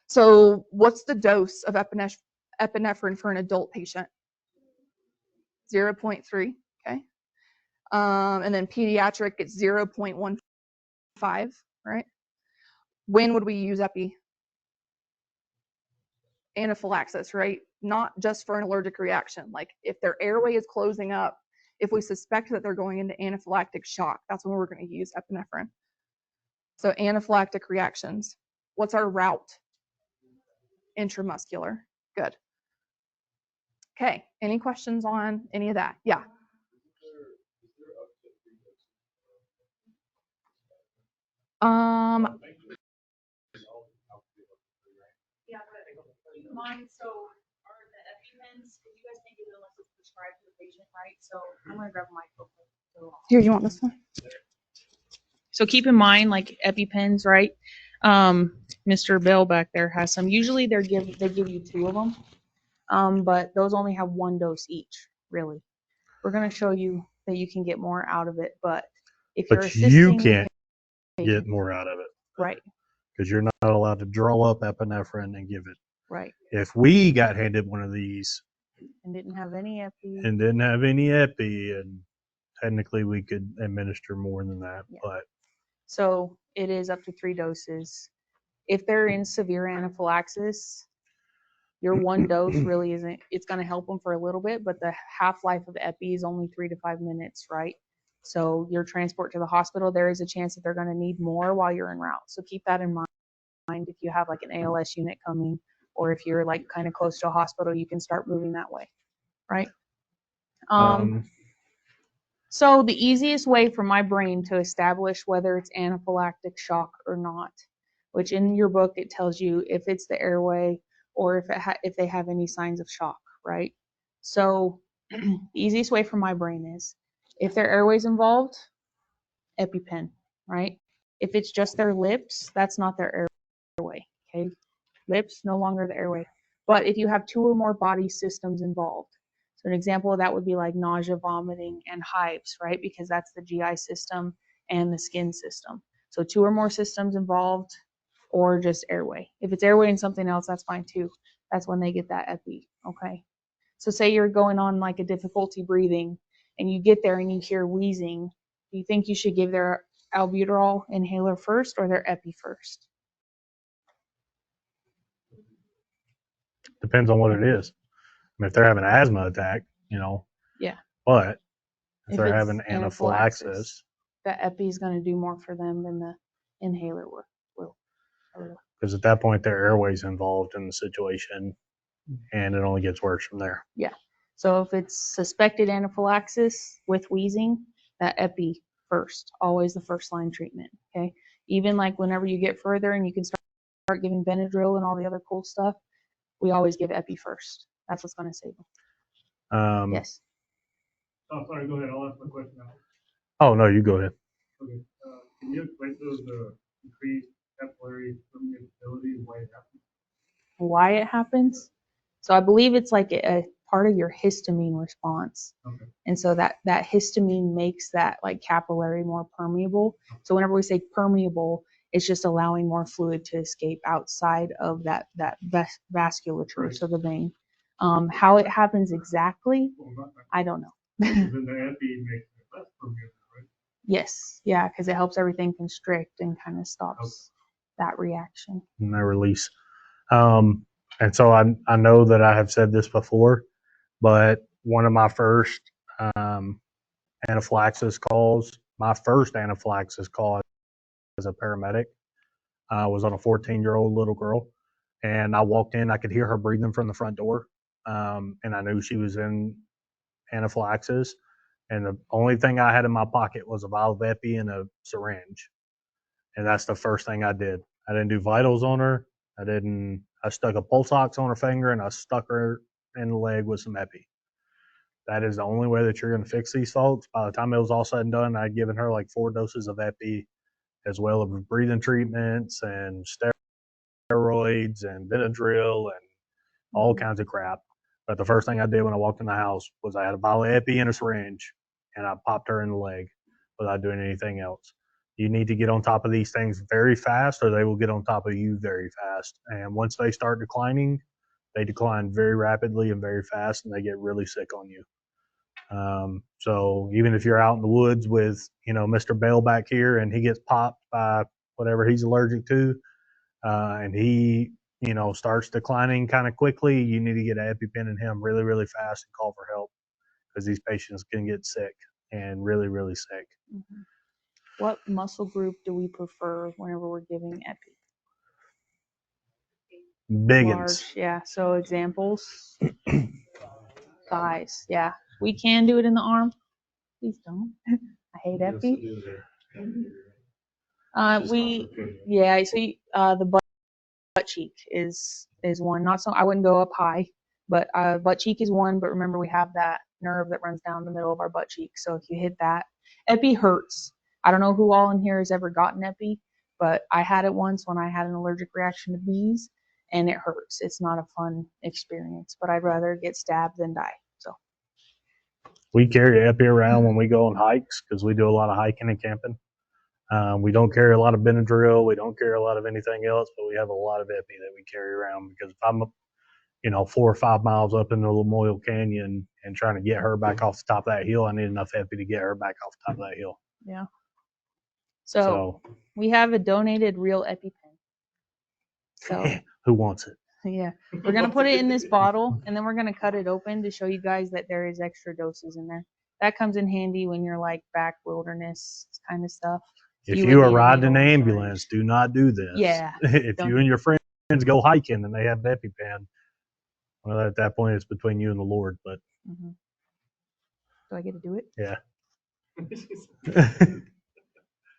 Speaker 2: So what's the dose of epinephrine for an adult patient? 0.3, okay. And then pediatric, it's 0.15, right? When would we use epi? Anaphylaxis, right? Not just for an allergic reaction. Like if their airway is closing up, if we suspect that they're going into anaphylactic shock, that's when we're going to use epinephrine. So anaphylactic reactions. What's our route? Intramuscular. Good. Okay, any questions on any of that? Yeah. Um,
Speaker 7: Yeah, but keep in mind, so are the EpiPens, because you guys can't give it unless it's prescribed to the patient, right? So I'm gonna grab my book.
Speaker 2: here, you want this one?
Speaker 7: So keep in mind, like EpiPens, right? Mr. Bell back there has some. Usually they give you 2 of them, but those only have 1 dose each. Really, we're gonna show you that you can get more out of it, but if you're
Speaker 8: But you
Speaker 7: assisting the
Speaker 8: can't
Speaker 7: patient,
Speaker 8: get more out of it
Speaker 7: right,
Speaker 8: because you're not allowed to draw up epinephrine and give it.
Speaker 7: right,
Speaker 8: If we got handed one of these
Speaker 7: and didn't have any epi,
Speaker 8: and didn't have any epi, and technically we could administer more than that,
Speaker 7: Yeah.
Speaker 8: but
Speaker 7: so it is up to 3 doses. If they're in severe anaphylaxis, your 1 dose really isn't, it's going to help them for a little bit, but the half-life of epi is only 3 to 5 minutes, right? So your transport to the hospital, there is a chance that they're going to need more while you're en route. So keep that in mind if you have like an ALS unit coming, or if you're like kind of close to a hospital, you can start moving that way, right? So the easiest way for my brain to establish whether it's anaphylactic shock or not, which in your book it tells you if it's the airway or if they have any signs of shock, right? So the easiest way for my brain is if their airway's involved, EpiPen, right? If it's just their lips, that's not their airway, okay? Lips, no longer the airway. But if you have 2 or more body systems involved, so an example of that would be like nausea, vomiting, and hives, right? Because that's the GI system and the skin system. So 2 or more systems involved, or just airway. If it's airway and something else, that's fine too. That's when they get that epi, okay? So say you're going on like a difficulty breathing and you get there and you hear wheezing, do you think you should give their albuterol inhaler first or their epi first?
Speaker 8: depends on what it is. I mean, if they're having an asthma attack,
Speaker 7: Yeah.
Speaker 8: but if
Speaker 7: If
Speaker 8: they're
Speaker 7: it's
Speaker 8: having anaphylaxis,
Speaker 7: the epi is going to do more for them than the inhaler will.
Speaker 8: because at that point their airway's involved in the situation, and it only gets worse from there.
Speaker 7: Yeah. So if it's suspected anaphylaxis with wheezing, that epi first, always the first line treatment. Okay. Even like whenever you get further and you can start giving Benadryl and all the other cool stuff, we always give epi first. That's what's going to save them. Yes.
Speaker 8: Oh, sorry. Go ahead. I'll ask my question now. Oh no, you go ahead.
Speaker 3: Okay, can you explain those increased capillary permeability and why it happens?
Speaker 7: Why it happens? So I believe it's like a part of your histamine response.
Speaker 3: Okay.
Speaker 7: And so that histamine makes that like capillary more permeable. So whenever we say permeable, it's just allowing more fluid to escape outside of that vasculature,
Speaker 3: Right.
Speaker 7: so the vein. How it happens exactly, I don't know.
Speaker 3: Then the epi makes it less permeable, right?
Speaker 7: Yes, yeah, because it helps everything constrict and kind of stops that reaction.
Speaker 8: And their release. And so I know that I have said this before, but one of my first anaphylaxis calls, my first anaphylaxis call as a paramedic, was on a 14-year-old little girl. And I walked in, I could hear her breathing from the front door. And I knew she was in anaphylaxis. And the only thing I had in my pocket was a vial of epi and a syringe. And that's the first thing I did. I didn't do vitals on her. I stuck a pulse ox on her finger and I stuck her in the leg with some epi. That is the only way that you're going to fix these folks. By the time it was all said and done, I'd given her like 4 doses of epi, as well as breathing treatments and steroids and Benadryl and all kinds of crap. But the first thing I did when I walked in the house was I had a vial of epi and a syringe, and I popped her in the leg without doing anything else. You need to get on top of these things very fast, or they will get on top of you very fast. And once they start declining, they decline very rapidly and very fast, and they get really sick on you. So even if you're out in the woods with, Mr. Bell back here, and he gets popped by whatever he's allergic to, and he, starts declining kind of quickly, you need to get an EpiPen in him really, really fast and call for help, because these patients can get sick and really, really sick.
Speaker 7: Mm-hmm. What muscle group do we prefer whenever we're giving epi?
Speaker 8: Biggins.
Speaker 7: Yeah. So examples, thighs. Yeah, we can do it in the arm. Please don't. I hate epi. The butt cheek is one. Not so, I wouldn't go up high, but butt cheek is one. But remember, we have that nerve that runs down the middle of our butt cheek. So if you hit that, epi hurts. I don't know who all in here has ever gotten epi, but I had it once when I had an allergic reaction to bees, and it hurts. It's not a fun experience, but I'd rather get stabbed than die. So
Speaker 8: We carry epi around when we go on hikes because we do a lot of hiking and camping. We don't carry a lot of Benadryl. We don't carry a lot of anything else, but we have a lot of epi that we carry around because if I'm, 4 or 5 miles up into Lamoille Canyon and trying to get her back off the top of that hill, I need enough epi to get her back off the top of that hill.
Speaker 7: yeah. So we have a donated real EpiPen. So
Speaker 8: who wants it?
Speaker 7: yeah, we're gonna put it in this bottle, and then we're gonna cut it open to show you guys that there is extra doses in there. That comes in handy when you're like back wilderness kind of stuff.
Speaker 8: If you are riding an ambulance, do not do this.
Speaker 7: Yeah.
Speaker 8: If you and your friends go hiking and they have an EpiPen, well, at that point, it's between you and the Lord. But
Speaker 7: do I get to do it?
Speaker 8: yeah.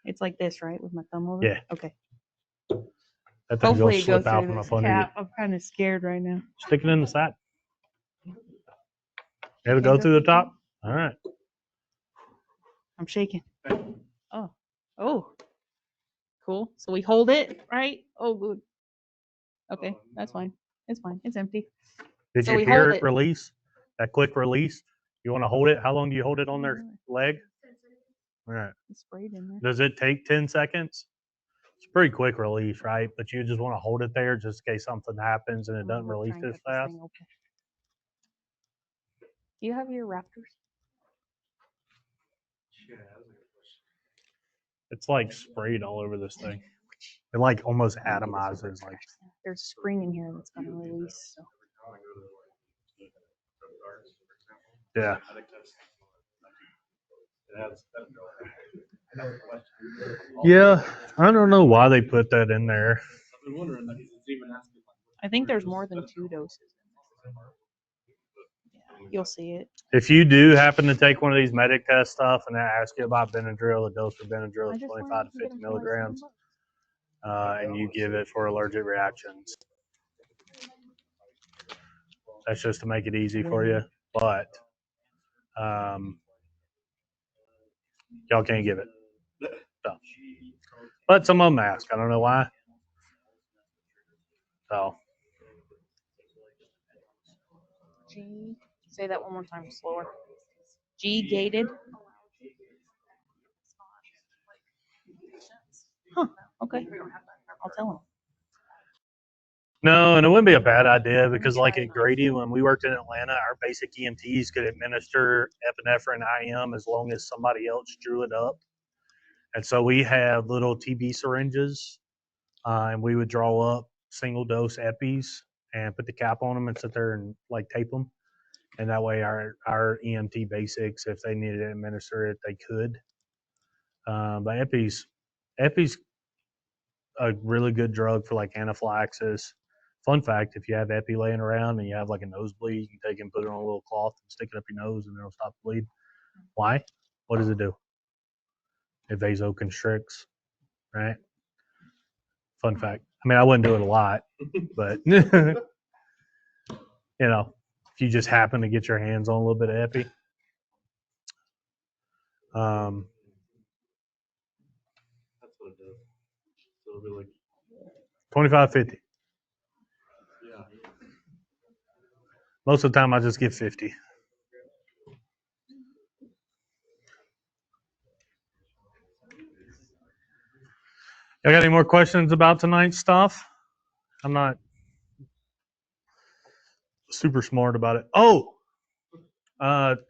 Speaker 7: It's like this, right? With my thumb over?
Speaker 8: Yeah.
Speaker 7: Okay.
Speaker 8: That thing
Speaker 7: Hopefully
Speaker 8: will
Speaker 7: it goes
Speaker 8: slip out
Speaker 7: through
Speaker 8: from
Speaker 7: this
Speaker 8: up under you.
Speaker 7: cap. I'm kind of scared right now.
Speaker 8: Stick it in the sack. It'll go through the top? All right.
Speaker 7: I'm shaking. Oh. Cool. So we hold it, right? Oh, good. Okay, that's fine. It's fine. It's empty.
Speaker 8: Did
Speaker 7: So
Speaker 8: you
Speaker 7: we
Speaker 8: hear
Speaker 7: hold
Speaker 8: it
Speaker 7: it.
Speaker 8: release? That quick release? You want to hold it? How long do you hold it on their leg? All right.
Speaker 7: It's sprayed in there.
Speaker 8: Does it take 10 seconds? It's a pretty quick release, right? But you just want to hold it there just in case something happens and it doesn't
Speaker 7: We'll
Speaker 8: release
Speaker 7: try and
Speaker 8: as
Speaker 7: cut this
Speaker 8: fast.
Speaker 7: thing open. Do you have your Raptors?
Speaker 8: It's like sprayed all over this thing. It like almost atomizes. Like
Speaker 7: There's a spring in here that's gonna release. So.
Speaker 8: yeah. Yeah, I don't know why they put that in there.
Speaker 7: I think there's more than 2 doses. Yeah, you'll see it.
Speaker 8: If you do happen to take one of these medic test stuff and they ask you about Benadryl, the dose for Benadryl is 25 to 50 milligrams, and you give it for allergic reactions. That's just to make it easy for you, but y'all can't give it. So. But some of them ask. I don't know why. So.
Speaker 7: G. Say that one more time slower. G gated. Huh. Okay. I'll tell him.
Speaker 8: No, and it wouldn't be a bad idea because, like at Grady, when we worked in Atlanta, our basic EMTs could administer epinephrine IM as long as somebody else drew it up. And so we had little TB syringes, and we would draw up single dose epis and put the cap on them and sit there and like tape them. And that way, our EMT basics, if they needed to administer it, they could. But epi's a really good drug for like anaphylaxis. Fun fact, if you have epi laying around and you have like a nosebleed, you can take it and put it on a little cloth and stick it up your nose and it'll stop the bleed. Why? What does it do? It vasoconstricts, right? Fun fact. I mean, I wouldn't do it a lot, but if you just happen to get your hands on a little bit of epi. That's what it does. So it'll be like 25-50. Yeah. Most of the time, I just get 50. Y'all got any more questions about tonight's stuff? I'm not super smart about it. Oh,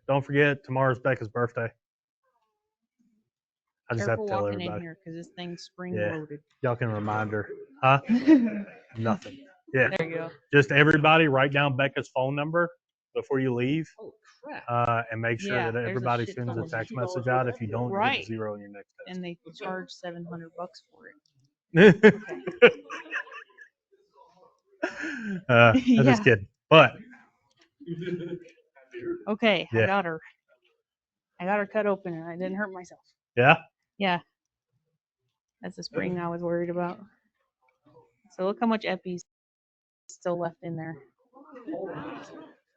Speaker 8: don't forget, tomorrow's Becca's birthday. I just
Speaker 7: Careful
Speaker 8: have to tell
Speaker 7: walking in
Speaker 8: everybody.
Speaker 7: here because this thing's spring
Speaker 8: Yeah.
Speaker 7: loaded.
Speaker 8: Y'all can remind her. Huh? Nothing. Yeah.
Speaker 7: There you go.
Speaker 8: Just everybody write down Becca's phone number before you leave.
Speaker 6: Oh, crap.
Speaker 8: And make sure
Speaker 7: Yeah,
Speaker 8: that
Speaker 7: there's a
Speaker 8: everybody
Speaker 7: shit
Speaker 8: sends
Speaker 7: ton
Speaker 8: a
Speaker 7: of
Speaker 8: text
Speaker 7: them.
Speaker 8: message out. If you don't, you get
Speaker 7: Right.
Speaker 8: a 0 on your next text.
Speaker 7: And they charge $700 for it.
Speaker 8: I'm
Speaker 7: Yeah.
Speaker 8: just kidding. But
Speaker 7: Okay,
Speaker 8: Yeah.
Speaker 7: I got her cut open and I didn't hurt myself.
Speaker 8: yeah,
Speaker 7: Yeah. That's the spring I was worried about. So look how much epi's still left in there.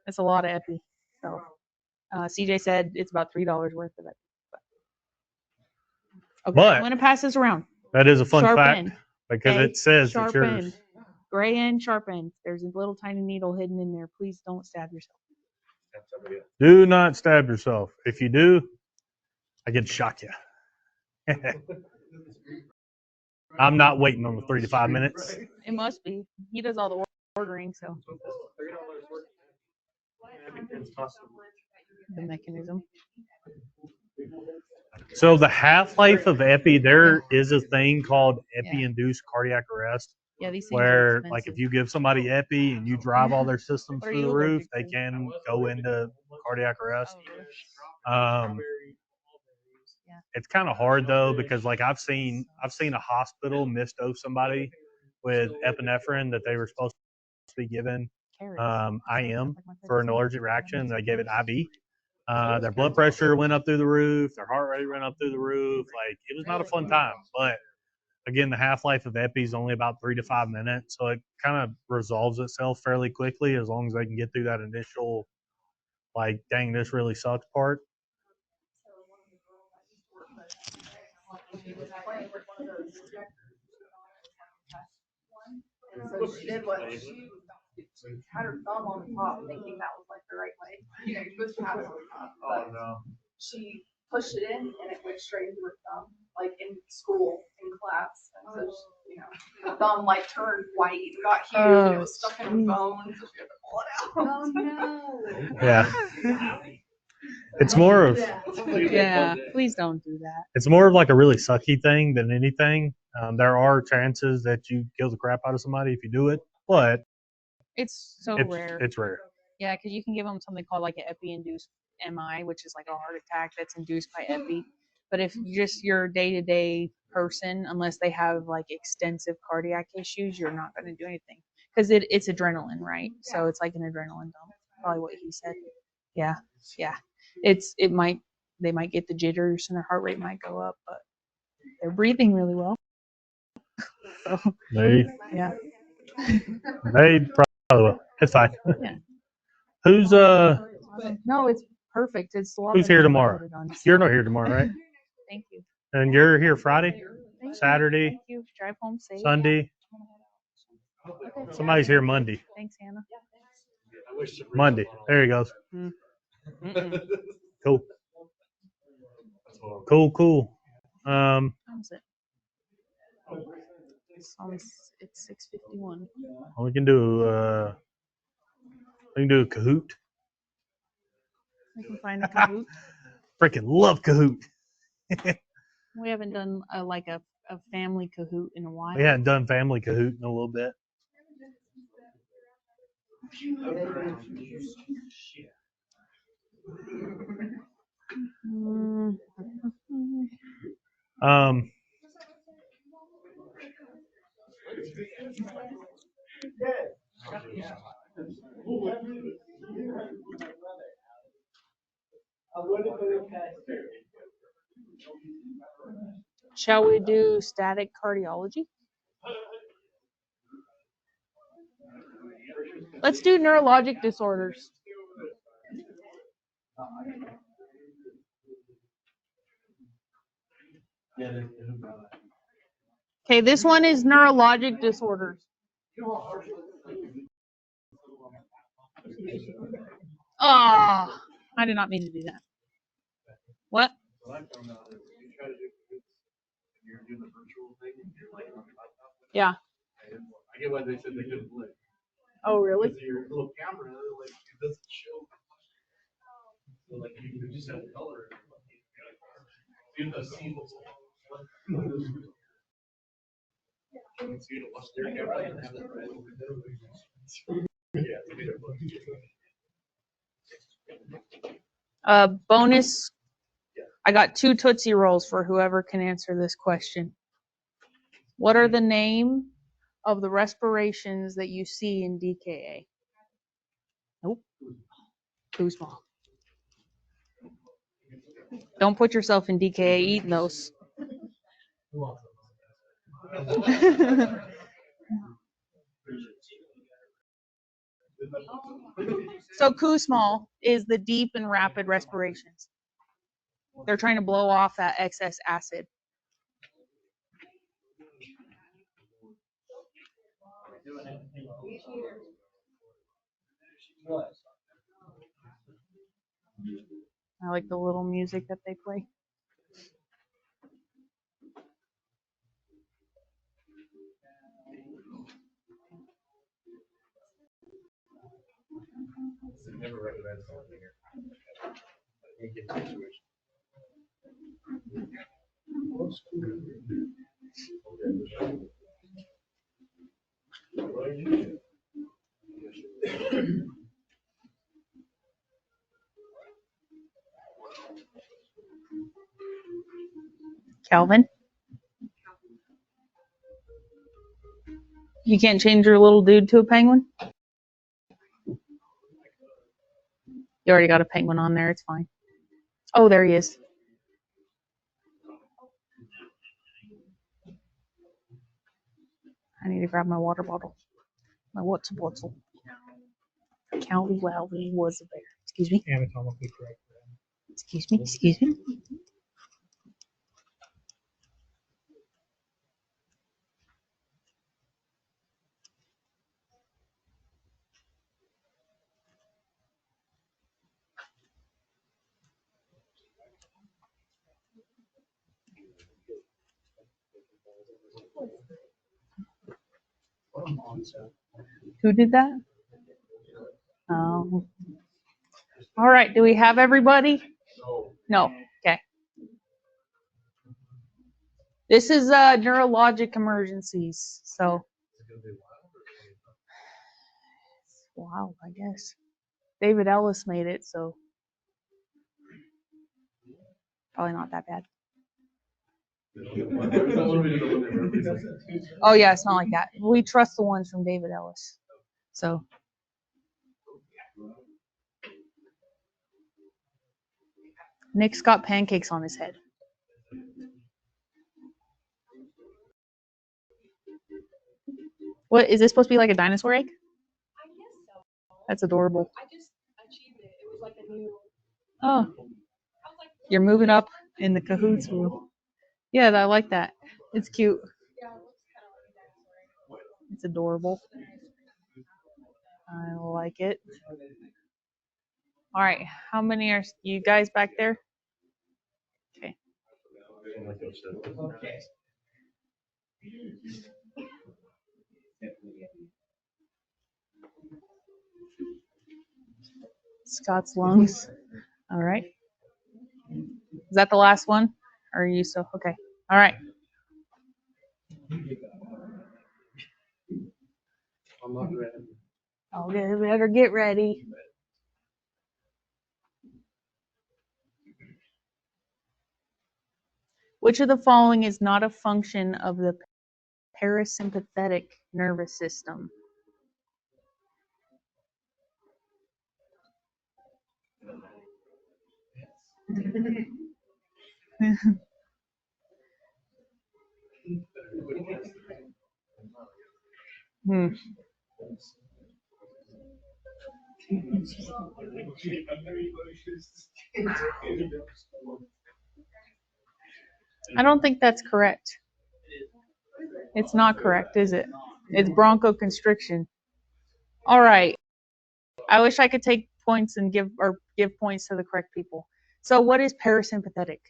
Speaker 7: That's a lot of epi. So CJ said it's about $3 worth of it. Okay,
Speaker 8: But-
Speaker 7: I'm gonna pass this around.
Speaker 8: That is a fun
Speaker 7: Sharp
Speaker 8: fact
Speaker 7: end.
Speaker 8: because
Speaker 7: Okay,
Speaker 8: it says that
Speaker 7: sharp
Speaker 8: you're.
Speaker 7: end. Gray end, sharp end. There's a little tiny needle hidden in there. Please don't stab yourself.
Speaker 8: Do not stab yourself. If you do, I get to shock you. I'm not waiting on the 3 to 5 minutes.
Speaker 7: It must be. He does all the ordering, so the mechanism.
Speaker 8: So the half-life of epi, there is a thing called epi-induced cardiac arrest,
Speaker 7: Yeah, these things are
Speaker 8: where
Speaker 7: expensive.
Speaker 8: like if you give somebody epi and you drive all their systems
Speaker 7: What are
Speaker 8: through the
Speaker 7: you
Speaker 8: roof,
Speaker 7: allergic
Speaker 8: they
Speaker 7: to?
Speaker 8: can go into cardiac arrest.
Speaker 7: Oh, Yeah.
Speaker 8: It's kind of hard though because like I've seen a hospital misdose somebody with epinephrine that they were supposed to be given
Speaker 7: carrots.
Speaker 8: IM
Speaker 7: Like my
Speaker 8: for an
Speaker 7: favorite
Speaker 8: allergic reaction. They gave it IV. Their blood pressure went up through the roof. Their heart rate went up through the roof. Like it was not a fun time. But again, the half-life of epi is only about 3 to 5 minutes, so it kind of resolves itself fairly quickly as long as they can get through that initial, like, dang, this really sucks part.
Speaker 2: And so she did what she had her thumb on the top, thinking that was like the right way. You know, you're supposed to have it on the top. But she pushed it in and it went straight into her thumb, like in school, in class. And so she, you know, her thumb like turned white and got huge and it was stuck in her bone, so she had to pull it out. Oh no.
Speaker 8: Yeah. It's more of
Speaker 7: Yeah, please don't do that.
Speaker 8: it's more of like a really sucky thing than anything. There are chances that you kill the crap out of somebody if you do it, but
Speaker 7: It's so
Speaker 8: it's
Speaker 7: rare.
Speaker 8: it's rare.
Speaker 7: Yeah, because you can give them something called like an epi-induced MI, which is like a heart attack that's induced by epi. But if just your day-to-day person, unless they have like extensive cardiac issues, you're not going to do anything because it's adrenaline, right? So it's like an adrenaline dump. Probably what he said. Yeah, yeah. They might get the jitters and their heart rate might go up, but they're breathing really well. So
Speaker 8: They
Speaker 7: yeah.
Speaker 8: probably will. It's fine.
Speaker 7: Yeah.
Speaker 8: Who's
Speaker 7: No, it's perfect. It's a lot
Speaker 8: Who's
Speaker 7: better
Speaker 8: here
Speaker 7: than I
Speaker 8: tomorrow?
Speaker 7: would've done.
Speaker 8: You're not here tomorrow, right?
Speaker 7: Thank you.
Speaker 8: And you're here Friday,
Speaker 7: Thank you.
Speaker 8: Saturday,
Speaker 7: Thank you. Drive home safe.
Speaker 8: Sunday.
Speaker 7: Okay.
Speaker 8: Somebody's here Monday.
Speaker 7: Thanks, Hannah.
Speaker 8: Monday. There he goes.
Speaker 7: Mm-mm.
Speaker 8: Cool. Cool.
Speaker 7: What time is it? It's 6:51.
Speaker 8: We can do a Kahoot.
Speaker 7: We can find a Kahoot.
Speaker 8: Freaking love Kahoot.
Speaker 7: We haven't done a family Kahoot in a while.
Speaker 8: We hadn't done family Kahoot in a little bit.
Speaker 7: Mm. Shall we do static cardiology? Let's do neurologic disorders. Okay, this one is neurologic disorders. Oh, I did not mean to do that. What? Yeah.
Speaker 3: I get why they said they couldn't play.
Speaker 7: Oh, really?
Speaker 3: Your little camera, like, it doesn't show. So, like, you can just have color. You know, see what's
Speaker 7: Bonus. I got 2 Tootsie Rolls for whoever can answer this question. What are the name of the respirations that you see in DKA? Nope. Too small. Don't put yourself in DKA eating those. So Kussmaul is the deep and rapid respirations. They're trying to blow off that excess acid. I like the little music that they play.
Speaker 3: Never recommend something here. You get situation.
Speaker 7: Calvin? You can't change your little dude to a penguin? You already got a penguin on there, it's fine. Oh, there he is. I need to grab my water bottle. My water bottle. Calvin Wowie was a bear. Excuse me.
Speaker 3: Anatomically correct.
Speaker 7: Excuse me. Excuse me. Who did that? Oh. All right. Do we have everybody? No. Okay. This is neurologic emergencies. So, wow, I guess. David Ellis made it, so probably not that bad. Oh yeah, it's not like that. We trust the ones from David Ellis. So Nick's got pancakes on his head. What is this supposed to be, like a dinosaur egg? That's adorable. Oh, you're moving up in the cahoots room. Yeah, I like that. It's cute. It's adorable. I like it. All right, how many are you guys back there? Okay. Scott's lungs. All right. Is that the last one? Or are you still okay? All right.
Speaker 3: I'm not ready.
Speaker 7: Okay, better get ready. Which of the following is not a function of the parasympathetic nervous system? Hmm. I don't think that's correct. It's not correct, is it? It's bronchoconstriction. All right. I wish I could take points and give points to the correct people. So what is parasympathetic?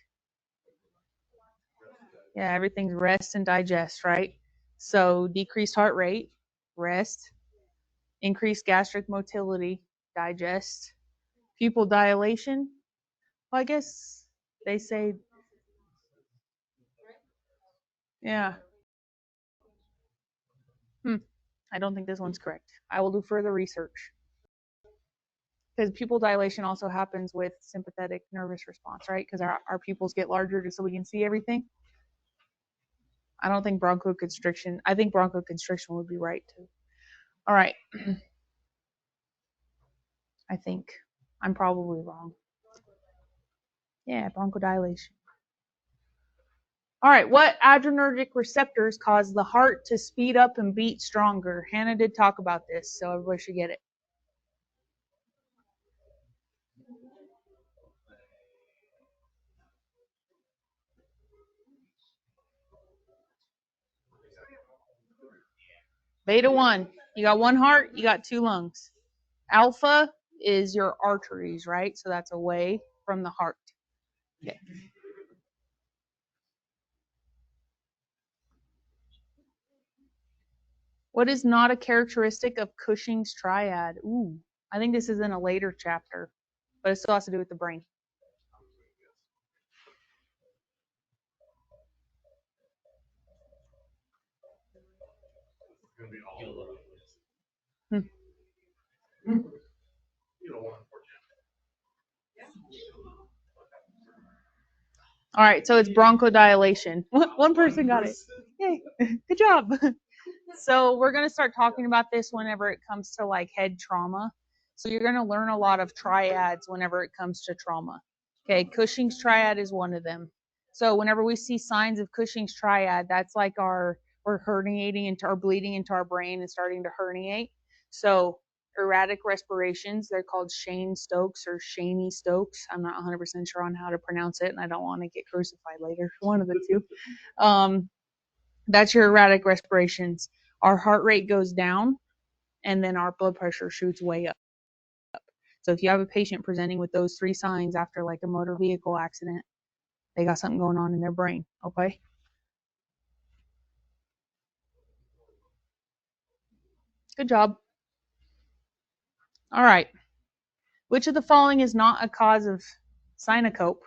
Speaker 7: Yeah, everything's rest and digest, right? So decreased heart rate, rest, increased gastric motility, digest, pupil dilation. Well, I guess they say, yeah. I don't think this one's correct. I will do further research. Because pupil dilation also happens with sympathetic nervous response, right? Because our pupils get larger just so we can see everything. I don't think bronchoconstriction. I think bronchoconstriction would be right too. All right. I think I'm probably wrong. Yeah, bronchodilation. All right, what adrenergic receptors cause the heart to speed up and beat stronger? Hannah did talk about this, so everybody should get it. Beta 1, you got one heart, you got two lungs. Alpha is your arteries, right? So that's away from the heart. Okay. What is not a characteristic of Cushing's triad? Ooh, I think this is in a later chapter, but it still has to do with the brain.
Speaker 3: It's gonna be all over the
Speaker 7: Hmm.
Speaker 3: place. You don't want to
Speaker 7: All right, so it's bronchodilation. One person got it. Yay, good job. So we're going to start talking about this whenever it comes to like head trauma. So you're going to learn a lot of triads whenever it comes to trauma. Okay, Cushing's triad is one of them. So whenever we see signs of Cushing's triad, that's like we're herniating into or bleeding into our brain and starting to herniate. So erratic respirations, they're called Shane-Stokes or Shaney-Stokes. I'm not 100% sure on how to pronounce it, and I don't want to get crucified later for one of the two. That's your erratic respirations. Our heart rate goes down, and then our blood pressure shoots way up. So if you have a patient presenting with those three signs after like a motor vehicle accident, they got something going on in their brain, okay? Good job. All right. Which of the following is not a cause of syncope?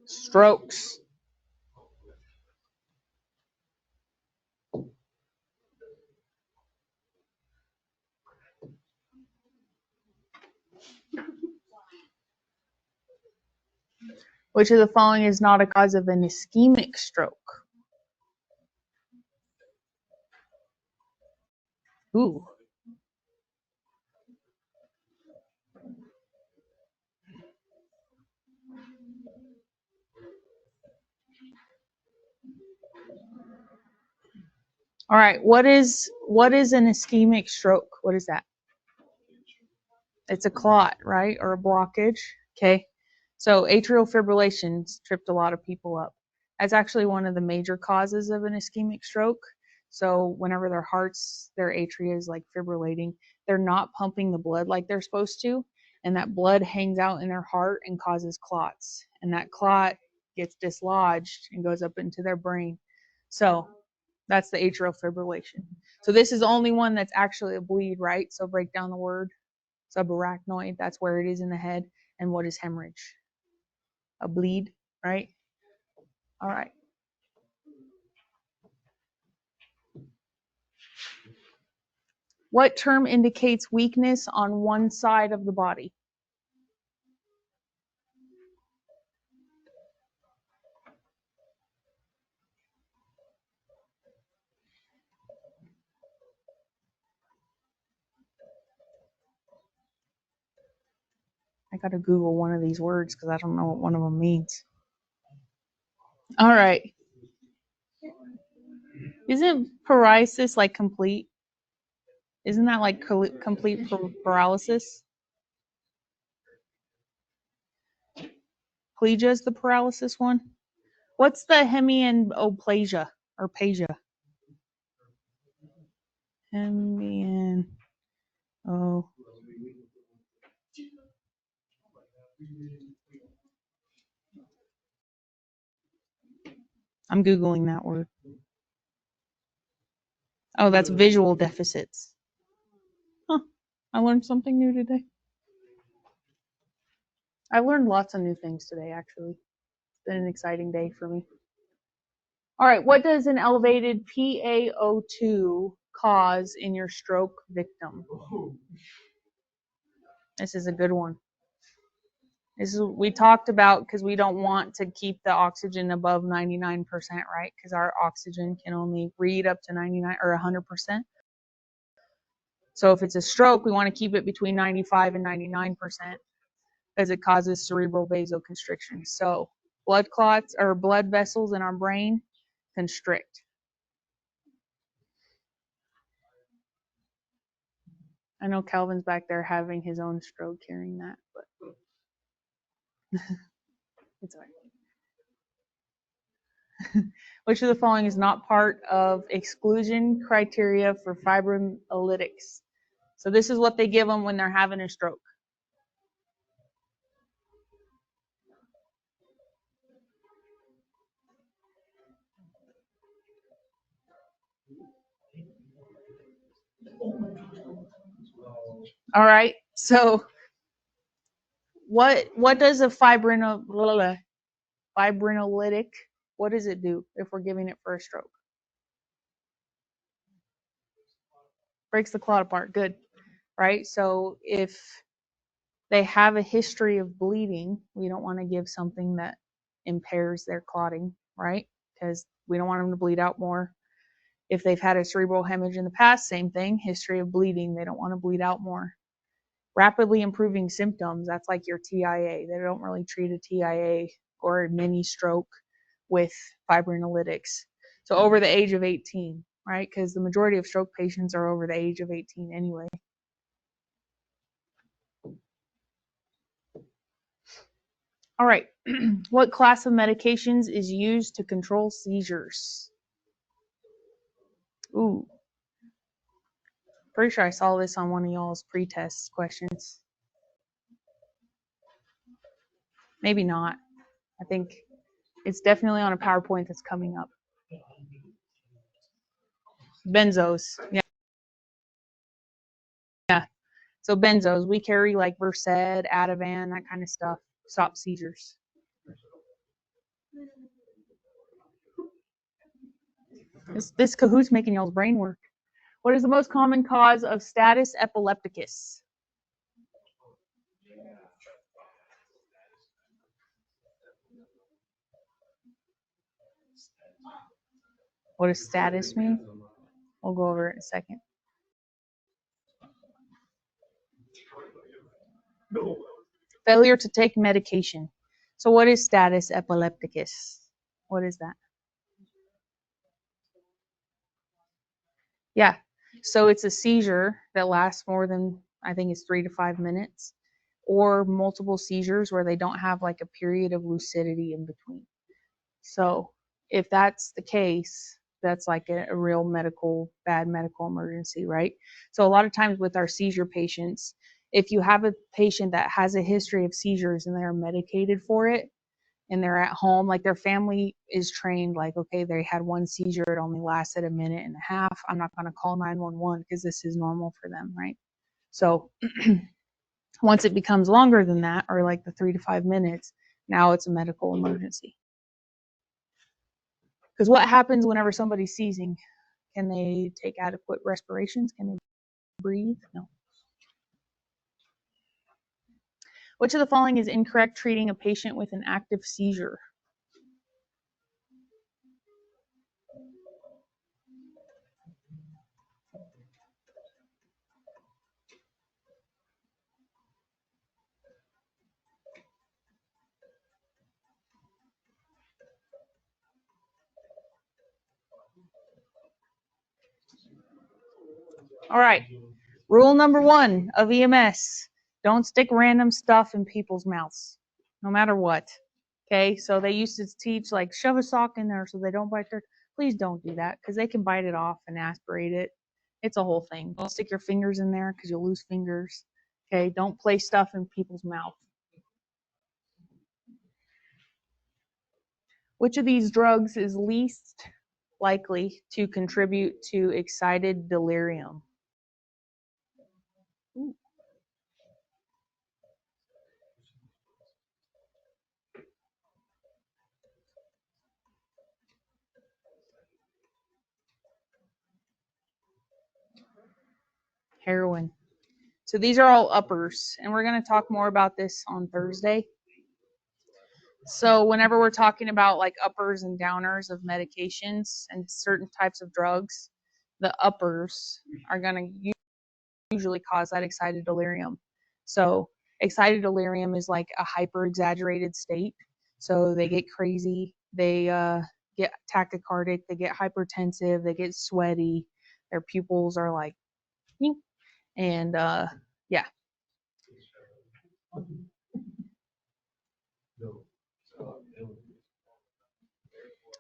Speaker 7: Strokes. Which of the following is not a cause of an ischemic stroke? Ooh. All right, what is an ischemic stroke? What is that? It's a clot, right? Or a blockage. Okay. So atrial fibrillation's tripped a lot of people up. That's actually one of the major causes of an ischemic stroke. So whenever their atria is like fibrillating, they're not pumping the blood like they're supposed to, and that blood hangs out in their heart and causes clots. And that clot gets dislodged and goes up into their brain. So that's the atrial fibrillation. So this is the only one that's actually a bleed, right? So break down the word. Subarachnoid, that's where it is in the head. And what is hemorrhage? A bleed, right? All right. What term indicates weakness on one side of the body? I gotta Google one of these words because I don't know what one of them means. All right. Isn't paralysis like complete? Isn't that like complete paralysis? Plegia is the paralysis one. What's the hemianoplasia or plasia? Hemian. Oh. I'm Googling that word. Oh, that's visual deficits. Huh. I learned something new today. I learned lots of new things today, actually. It's been an exciting day for me. All right, what does an elevated PaO2 cause in your stroke victim? This is a good one. This is we talked about because we don't want to keep the oxygen above 99%, right? Because our oxygen can only read up to 99 or 100%. So if it's a stroke, we want to keep it between 95 and 99% because it causes cerebral vasoconstriction. So blood clots or blood vessels in our brain constrict. I know Calvin's back there having his own stroke hearing that, but it's all right. Which of the following is not part of exclusion criteria for fibrinolytics? So this is what they give them when they're having a stroke. All right. So what does a fibrinolytic, what does it do if we're giving it for a stroke? Breaks the clot apart. Good. Right? So if they have a history of bleeding, we don't want to give something that impairs their clotting, right? Because we don't want them to bleed out more. If they've had a cerebral hemorrhage in the past, same thing, history of bleeding, they don't want to bleed out more. Rapidly improving symptoms, that's like your TIA. They don't really treat a TIA or a mini stroke with fibrinolytics. So over the age of 18, right? Because the majority of stroke patients are over the age of 18 anyway. All right, what class of medications is used to control seizures? Ooh, pretty sure I saw this on one of y'all's pre-test questions. Maybe not. I think it's definitely on a PowerPoint that's coming up. Benzos, yeah. So benzos, we carry like Versed, Ativan, that kind of stuff. Stop seizures. This Kahoot's making y'all's brain work. What is the most common cause of status epilepticus? What does status mean? We'll go over it in a second. Failure to take medication. So what is status epilepticus? What is that? Yeah. So it's a seizure that lasts more than, I think it's 3 to 5 minutes, or multiple seizures where they don't have like a period of lucidity in between. So if that's the case, that's like a real bad medical emergency, right? So a lot of times with our seizure patients, if you have a patient that has a history of seizures and they're medicated for it, and they're at home, like their family is trained, like, okay, they had one seizure, it only lasted a minute and a half. I'm not going to call 911 because this is normal for them, right? So once it becomes longer than that, or like the 3 to 5 minutes, now it's a medical emergency. Because what happens whenever somebody's seizing? Can they take adequate respirations? Can they breathe? No. Which of the following is incorrect treating a patient with an active seizure? All right. Rule number 1 of EMS, don't stick random stuff in people's mouths, no matter what. Okay, so they used to teach like shove a sock in there so they don't bite their, please don't do that because they can bite it off and aspirate it. It's a whole thing. Don't stick your fingers in there because you'll lose fingers. Okay, don't place stuff in people's mouth. Which of these drugs is least likely to contribute to excited delirium? Ooh. Heroin. So these are all uppers, and we're going to talk more about this on Thursday. So whenever we're talking about like uppers and downers of medications and certain types of drugs, the uppers are going to usually cause that excited delirium. So excited delirium is like a hyper exaggerated state. So they get crazy, they get tachycardic, they get hypertensive, they get sweaty, their pupils are like, "Meow." And yeah.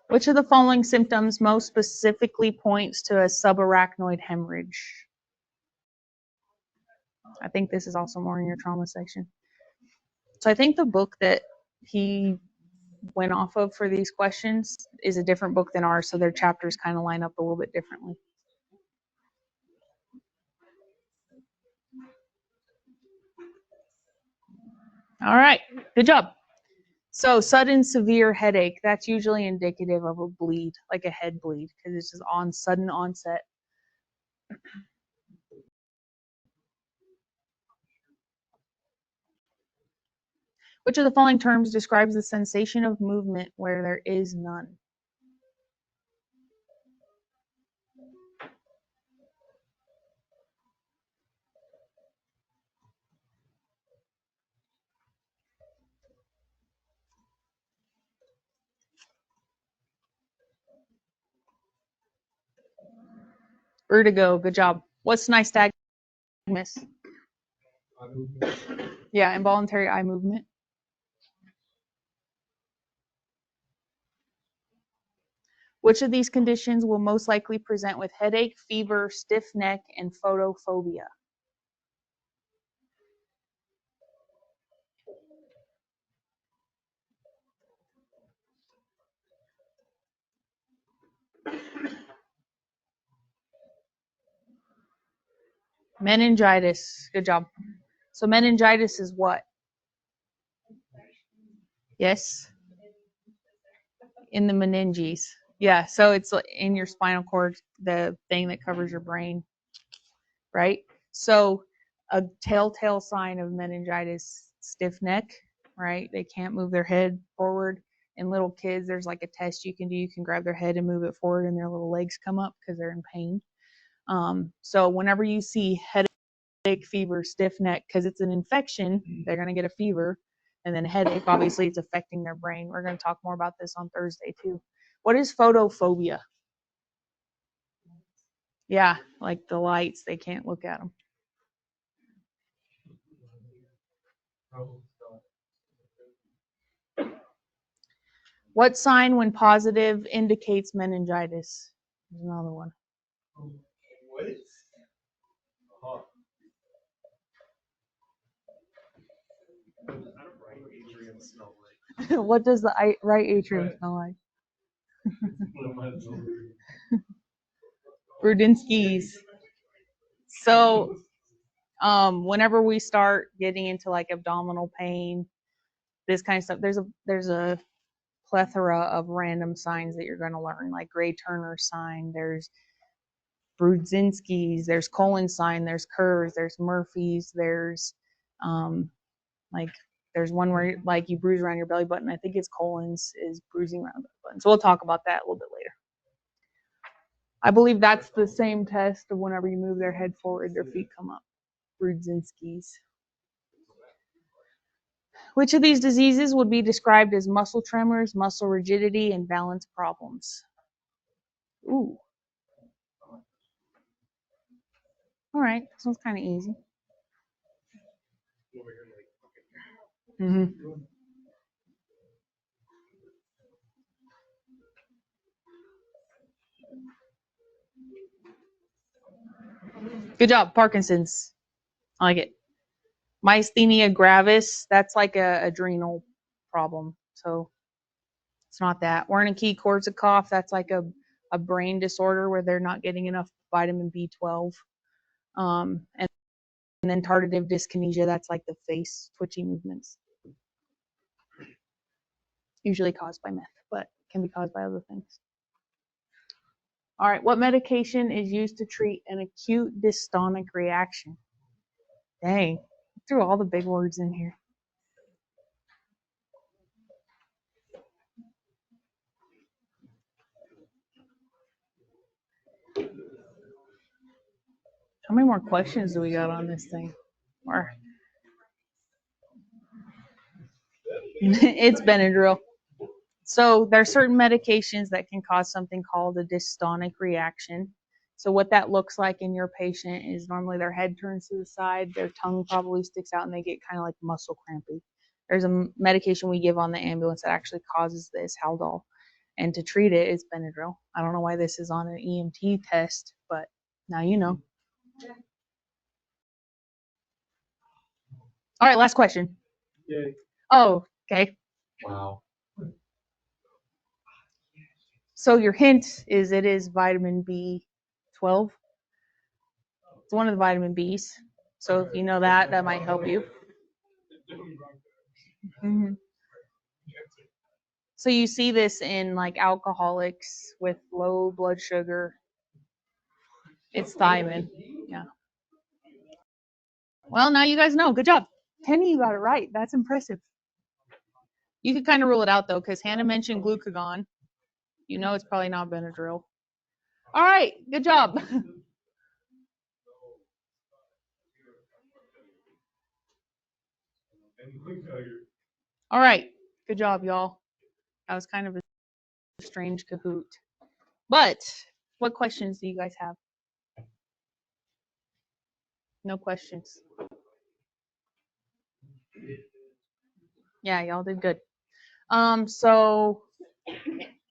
Speaker 7: Which of the following symptoms most specifically points to a subarachnoid hemorrhage? I think this is also more in your trauma section. So I think the book that he went off of for these questions is a different book than ours, so their chapters kind of line up a little bit differently. All right, good job. So sudden severe headache, that's usually indicative of a bleed, like a head bleed, because it's just on sudden onset. Which of the following terms describes the sensation of movement where there is none? Vertigo, good job. What's nystagmus? Yeah, involuntary eye movement. Which of these conditions will most likely present with headache, fever, stiff neck, and photophobia? Meningitis, good job. So meningitis is what? Yes? In the meninges. Yeah, so it's in your spinal cord, the thing that covers your brain, right? So a telltale sign of meningitis, stiff neck, right? They can't move their head forward. In little kids, there's like a test you can do. You can grab their head and move it forward, and their little legs come up because they're in pain. So whenever you see headache, fever, stiff neck, because it's an infection, they're going to get a fever. And then headache, obviously, it's affecting their brain. We're going to talk more about this on Thursday, too. What is photophobia? Yeah, like the lights, they can't look at them. What sign, when positive, indicates meningitis? There's another one.
Speaker 3: What? Uh-huh. I don't right Adrian smell like.
Speaker 7: What does the right atrium smell like? Brudinski's. So, whenever we start getting into like abdominal pain, this kind of stuff, there's a plethora of random signs that you're going to learn, like Gray Turner sign. There's Brudzinski's. There's Colon sign. There's Kerr's. There's Murphy's. There's like there's one where like you bruise around your belly button. I think it's Colon's is bruising around the belly button. So we'll talk about that a little bit later. I believe that's the same test of whenever you move their head forward, their feet come up. Brudzinski's. Which of these diseases would be described as muscle tremors, muscle rigidity, and balance problems? Ooh. All right, this one's kind of easy. Mm-hmm. Good job, Parkinson's. I like it. Myasthenia gravis, that's like a adrenal problem. So it's not that. Wernicke-Korsakoff, that's like a brain disorder where they're not getting enough vitamin B12. And then tardive dyskinesia, that's like the face twitchy movements. Usually caused by meth, but can be caused by other things. All right, what medication is used to treat an acute dystonic reaction? Dang, threw all the big words in here. How many more questions do we got on this thing? Or it's Benadryl. So there are certain medications that can cause something called a dystonic reaction. So what that looks like in your patient is normally their head turns to the side, their tongue probably sticks out, and they get kind of like muscle crampy. There's a medication we give on the ambulance that actually causes this, Haldol. And to treat it is Benadryl. I don't know why this is on an EMT test, but now you know. All right, last question.
Speaker 3: Yay.
Speaker 7: Oh, okay.
Speaker 3: Wow.
Speaker 7: So your hint is it is vitamin B12. It's one of the vitamin Bs. So if you know that, that might help you. Mm-hmm. So you see this in like alcoholics with low blood sugar. It's thiamine. Yeah. Well, now you guys know. Good job. Penny, you got it right. That's impressive. You could kind of rule it out though, because Hannah mentioned glucagon. You know it's probably not Benadryl. All right. Good job. All right. Good job, y'all. That was kind of a strange Kahoot. But what questions do you guys have? No questions. Yeah, y'all did good. So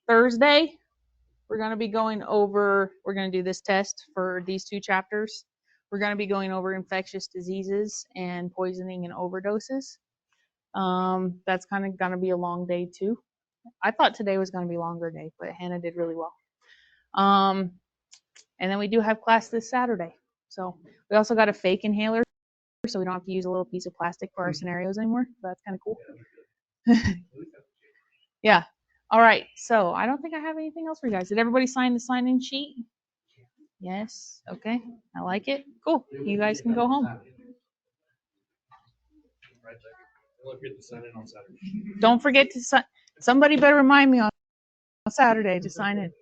Speaker 7: Thursday, we're going to do this test for these 2 chapters. We're going to be going over infectious diseases and poisoning and overdoses. That's kind of going to be a long day too. I thought today was going to be a longer day, but Hannah did really well. And then we do have class this Saturday. So we also got a fake inhaler, so we don't have to use a little piece of plastic for our scenarios anymore. So that's kind of cool. Yeah. All right. So I don't think I have anything else for you guys. Did everybody sign the sign-in sheet? Yes. Okay. I like it. Cool. You guys can go home.
Speaker 3: Don't forget to sign in on Saturday.
Speaker 7: Don't forget to sign. Somebody better remind me on Saturday to sign in.